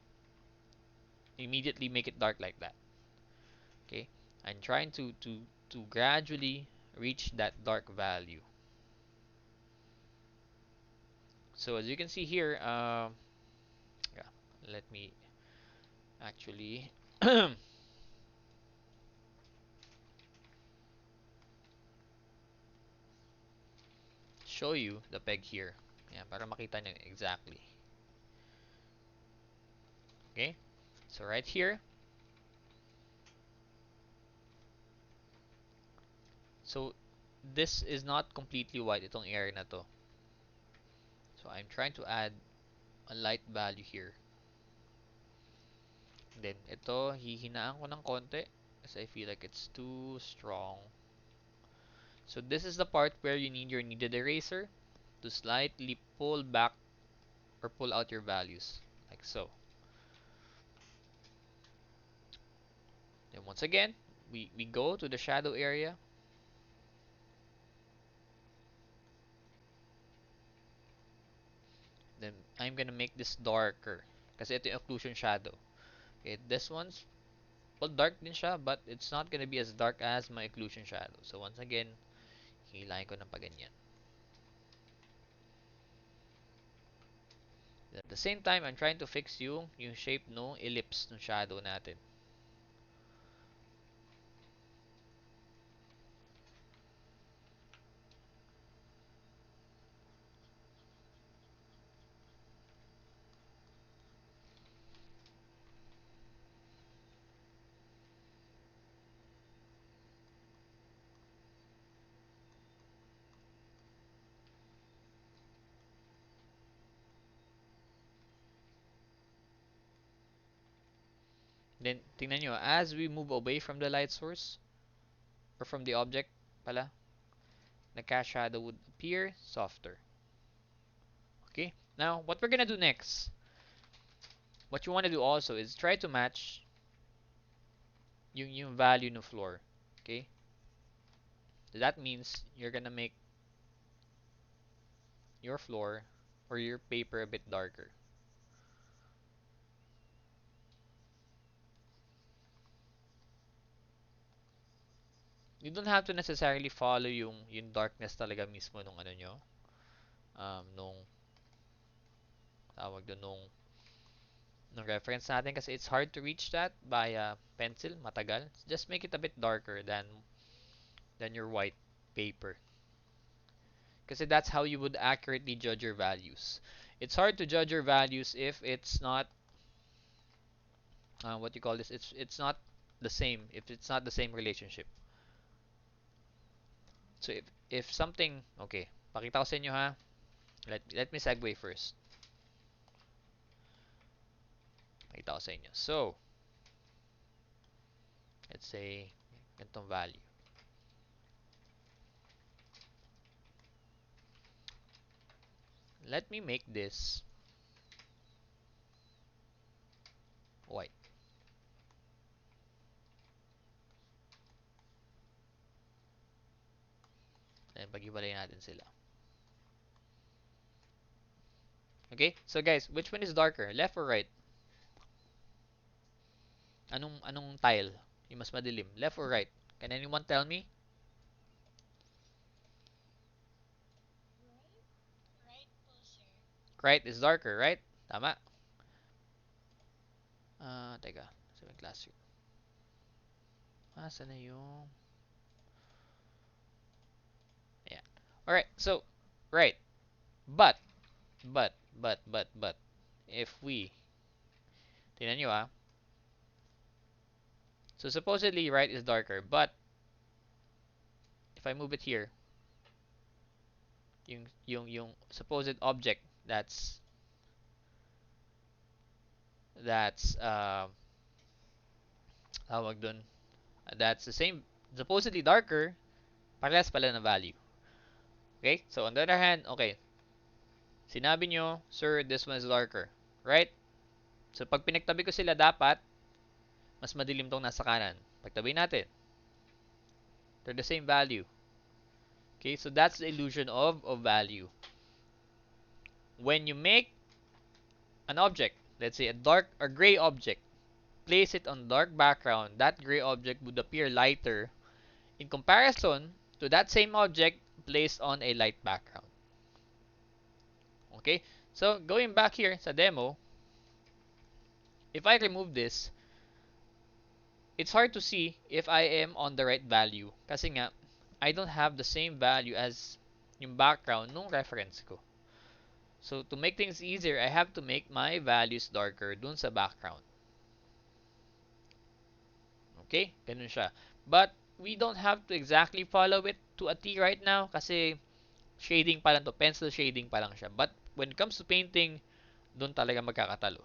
immediately make it dark like that. Okay? I'm trying to gradually reach that dark value. So as you can see here, yeah, let me actually show you the peg here. Yeah, para makita nyo exactly. Okay, so right here, so this is not completely white, itong area na to. So I'm trying to add a light value here. Then ito, hihinaan ko ng konti kasi I feel like it's too strong. So this is the part where you need your kneaded eraser to slightly pull back or pull out your values, like so. Then once again, we go to the shadow area. Then I'm gonna make this darker kasi ito yung occlusion shadow. Okay, this one's, well, dark din siya, but it's not gonna be as dark as my occlusion shadow. So once again, hilahin ko ng paganyan. At the same time, I'm trying to fix yung shape no ellipse ng shadow natin. Then, tingnan nyo, as we move away from the light source, or from the object pala, the cast shadow would appear softer. Okay? Now, what we're gonna do next, what you want to do also is try to match yung value no floor. Okay? So that means you're gonna make your floor or your paper a bit darker. You don't have to necessarily follow yung darkness talaga mismo nung ano nyo, nung tawag doon nung reference natin kasi it's hard to reach that by pencil, matagal. Just make it a bit darker than your white paper. Kasi that's how you would accurately judge your values. It's hard to judge your values if it's not what you call this. It's not the same. If it's not the same relationship. So if something, okay, pakita ko sa inyo ha. Let me segue first. Pakita ko sa inyo. So let's say ganitong value. Let me make this white. Then pag-iwalay natin sila. Okay? So guys, which one is darker? Left or right? Anong tile? Yung mas madilim, left or right? Can anyone tell me? Right is darker, right? Tama. Teka. Sa may classroom. Saan na yung... Ayan. Alright, so, right. But, but, if we, tingnan nyo ah. So, supposedly, right is darker, but, if I move it here, yung supposed object that's tawag dun, that's the same, supposedly darker, parehas pala na value. Okay? So, on the other hand, okay, sinabi nyo, sir, this one is darker. Right? So, pag pinagtabi ko sila, dapat, mas madilim tong nasa kanan. Pagtabi natin. They're the same value. Okay? So, that's the illusion of value. When you make an object, let's say a dark or gray object, place it on dark background, that gray object would appear lighter in comparison to that same object placed on a light background. Okay? So, going back here sa demo, if I remove this, it's hard to see if I am on the right value. Kasi nga, I don't have the same value as yung background nung reference ko. So, to make things easier, I have to make my values darker dun sa background. Okay? Ganun siya. But, we don't have to exactly follow it to a T right now kasi shading pa lang to. Pencil shading pa lang siya. But, when it comes to painting, dun talaga magkakatalo.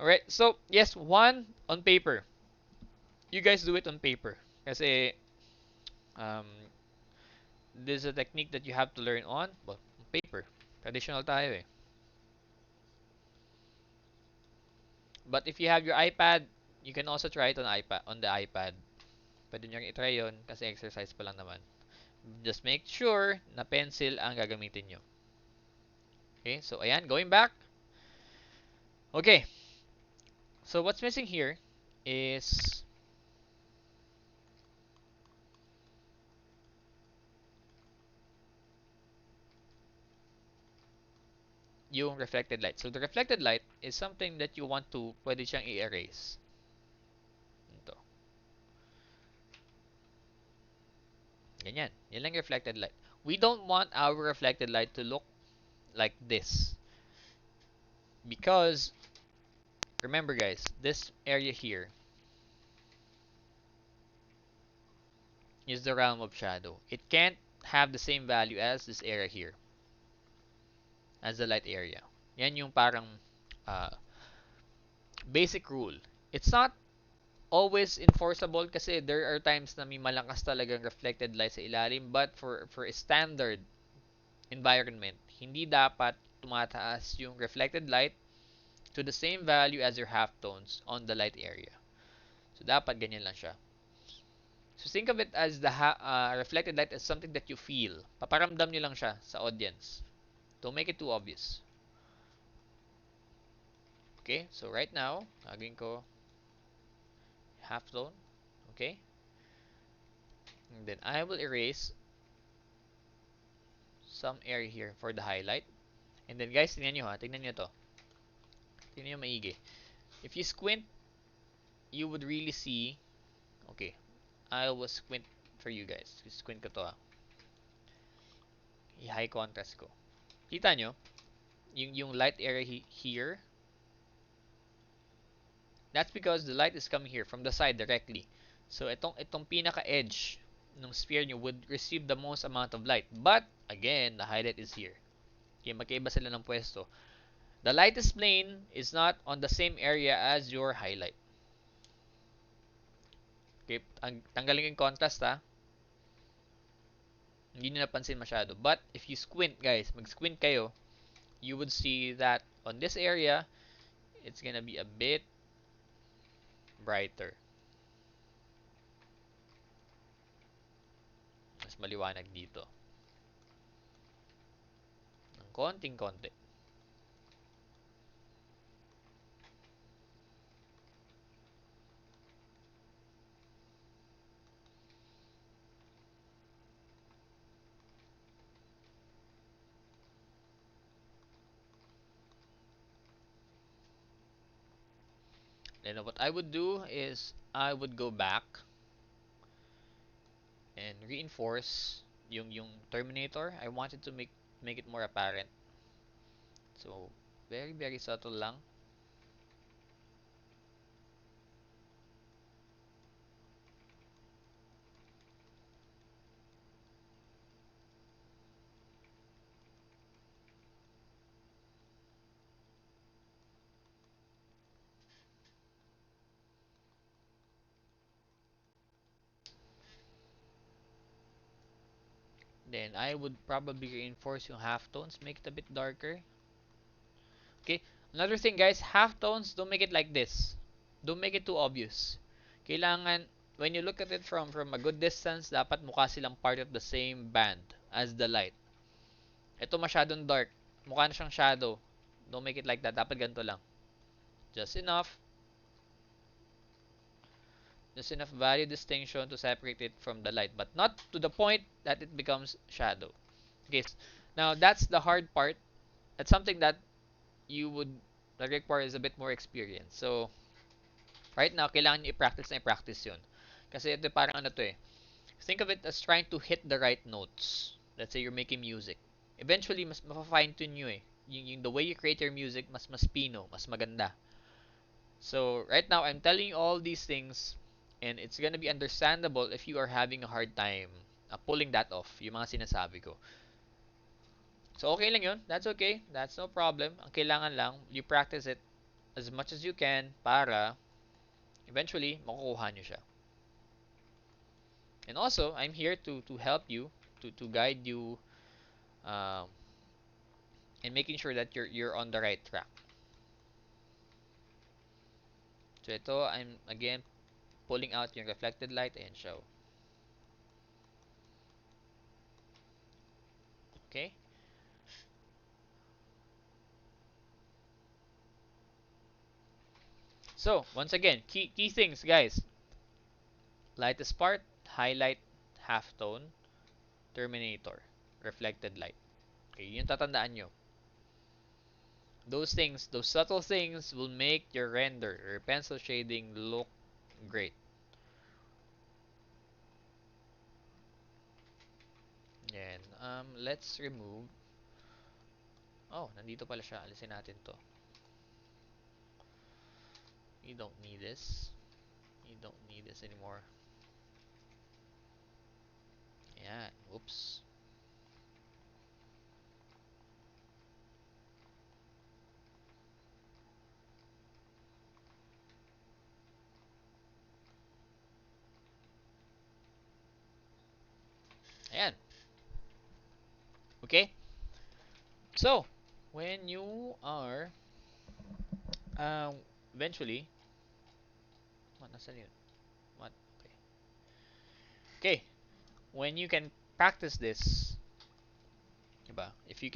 Alright? So, yes, one on paper. You guys do it on paper. Kasi, um, this is a technique that you have to learn on, well, on paper. Traditional tayo eh. But if you have your iPad, you can also try it on the iPad. Pwede nyo i-try yun kasi exercise pa lang naman. Just make sure na pencil ang gagamitin nyo. Okay, so ayan, going back. Okay, so what's missing here is yung reflected light. So the reflected light is something that you want to, pwede siyang i-erase. Ito. Ganyan. Yan lang reflected light. We don't want our reflected light to look like this. Because, remember guys, this area here is the realm of shadow. It can't have the same value as this area here. As the light area. Yan yung parang uh, basic rule. It's not always enforceable kasi there are times na may malakas talagang reflected light sa ilalim, but for a standard environment, hindi dapat tumataas yung reflected light to the same value as your halftones on the light area. So dapat ganyan lang siya. So think of it as the reflected light as something that you feel. Paparamdam nyo lang siya sa audience. Don't make it too obvious. Okay, so right now, gagawin ko halftone. Okay? And then I will erase some area here for the highlight. And then guys, tingnan nyo ha. Tingnan nyo to. Tingnan nyo maigi. If you squint, you would really see. Okay. I will squint for you guys. Squint ko to ha. I-high contrast ko. Kita nyo? Yung light area here. That's because the light is coming here from the side directly. So itong pinaka-edge ng sphere nyo would receive the most amount of light. But, again, the highlight is here. Okay, magkaiba sila ng pwesto. The lightest plane is not on the same area as your highlight. Okay, tanggalin yung contrast ha. Hindi nyo napansin masyado. But, if you squint guys, mag-squint kayo, you would see that on this area, it's gonna be a bit brighter. Mas maliwanag dito. Ng konting-konti. Then what I would do is I would go back and reinforce yung terminator. I wanted to make it more apparent. So, very very subtle lang. Then I would probably reinforce yung halftones, make it a bit darker. Okay, another thing guys, halftones, don't make it like this. Don't make it too obvious. Kailangan, when you look at it from a good distance, dapat mukha silang part of the same band as the light. Ito masyadong dark. Mukha na siyang shadow. Don't make it like that. Dapat ganito lang. Just enough. Just enough value distinction to separate it from the light. But not to the point that it becomes shadow. Okay, now that's the hard part. It's something that you would require is a bit more experience. So, right now, kailangan nyo i-practice na i-practice yun. Kasi ito parang ano to eh. Think of it as trying to hit the right notes. Let's say you're making music. Eventually, mas mapa-fine tune nyo eh. The way you create your music, mas pino, mas maganda. So, right now, I'm telling you all these things, and it's gonna be understandable if you are having a hard time pulling that off, yung mga sinasabi ko. So, okay lang yun. That's okay. That's no problem. Ang kailangan lang, you practice it as much as you can para eventually, makukuha nyo siya. And also, I'm here to help you, to guide you, um, and making sure that you're on the right track. So, ito, I'm, again, pulling out yung reflected light and show. Okay? So, once again, key things, guys. Lightest part, highlight, halftone, terminator, reflected light. Okay, yun tatandaan nyo. Those things, those subtle things will make your render or pencil shading look great. And let's remove. Oh, nandito pala siya. Alisin natin to. You don't need this. You don't need this anymore. Ayan. Whoops. Ayan. Okay? So, when you are um, eventually what nasan yun? What? Okay. Okay. When you can practice this, diba? If you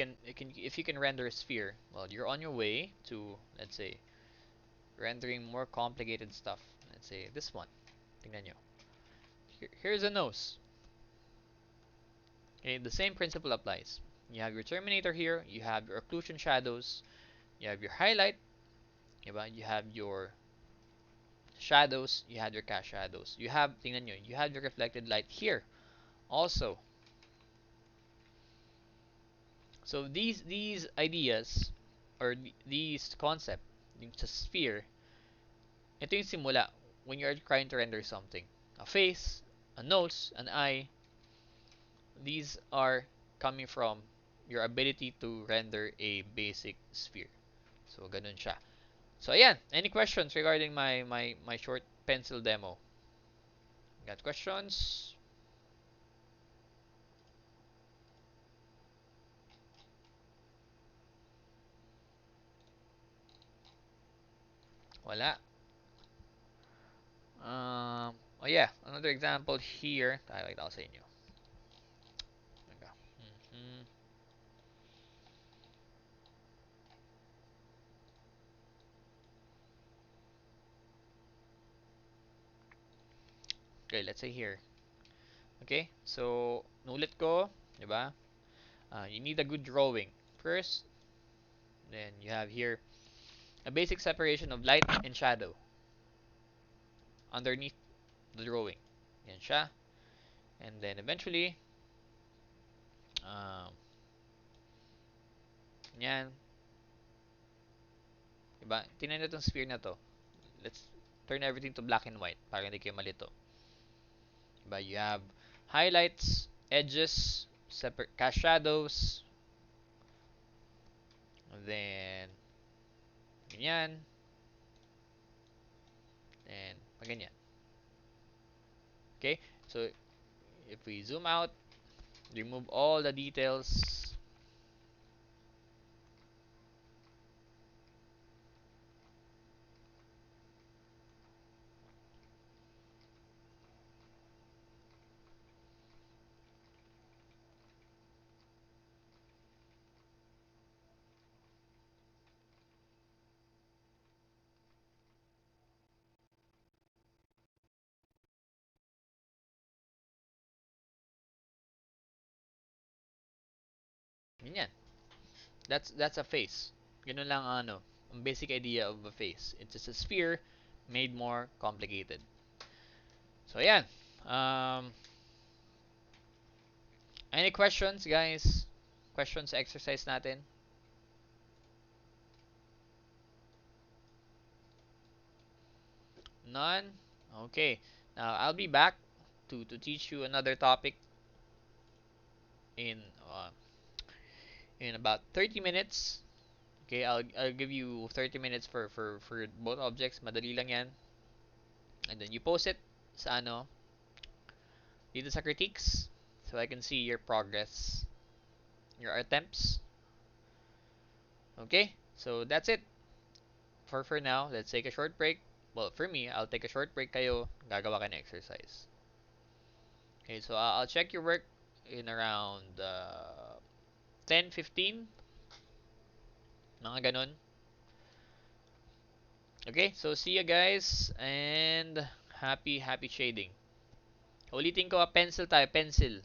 can render a sphere, well, you're on your way to, let's say, rendering more complicated stuff. Let's say this one. Tingnan nyo. Here's a nose. Okay, the same principle applies. You have your terminator here, you have your occlusion shadows, you have your highlight, diba? You have your shadows, you have your cast shadows. You have, tingnan nyo, you have your reflected light here also. So these ideas or these concept, yung sa sphere, ito yung simula when you are trying to render something. A face, a nose, an eye, these are coming from your ability to render a basic sphere. So ganun siya. So ayan, any questions regarding my short pencil demo? Got questions? Wala. Oh yeah, another example here. Highlight ako sa inyo. Okay. Mhm. Okay, let's say here. Okay, so nulit ko, di ba? You need a good drawing first. Then you have here a basic separation of light and shadow underneath the drawing. Yan siya. And then eventually, um, yan, diba? Tingnan nyo itong sphere na to. Let's turn everything to black and white para hindi kayo malito. Diba? You have highlights, edges, separate cast shadows, then ganyan, and ganyan. Okay? So, if we zoom out, remove all the details. Ganyan. That's a face. Ganun lang ano, ang basic idea of a face. It's just a sphere made more complicated. So yeah. Um, any questions, guys? Questions sa exercise natin? None? Okay. Now I'll be back to teach you another topic in uh, in about 30 minutes. Okay, I'll give you 30 minutes for both objects. Madali lang 'yan. And then you post it sa ano, dito sa critiques so I can see your progress, your attempts. Okay? So that's it for now. Let's take a short break. Well, for me, I'll take a short break, kayo gagawa ka ng exercise. Okay, so I'll check your work in around 10, 15, mga ganun. Okay, so see you guys and happy shading. Ulitin ko, pencil tayo, pencil.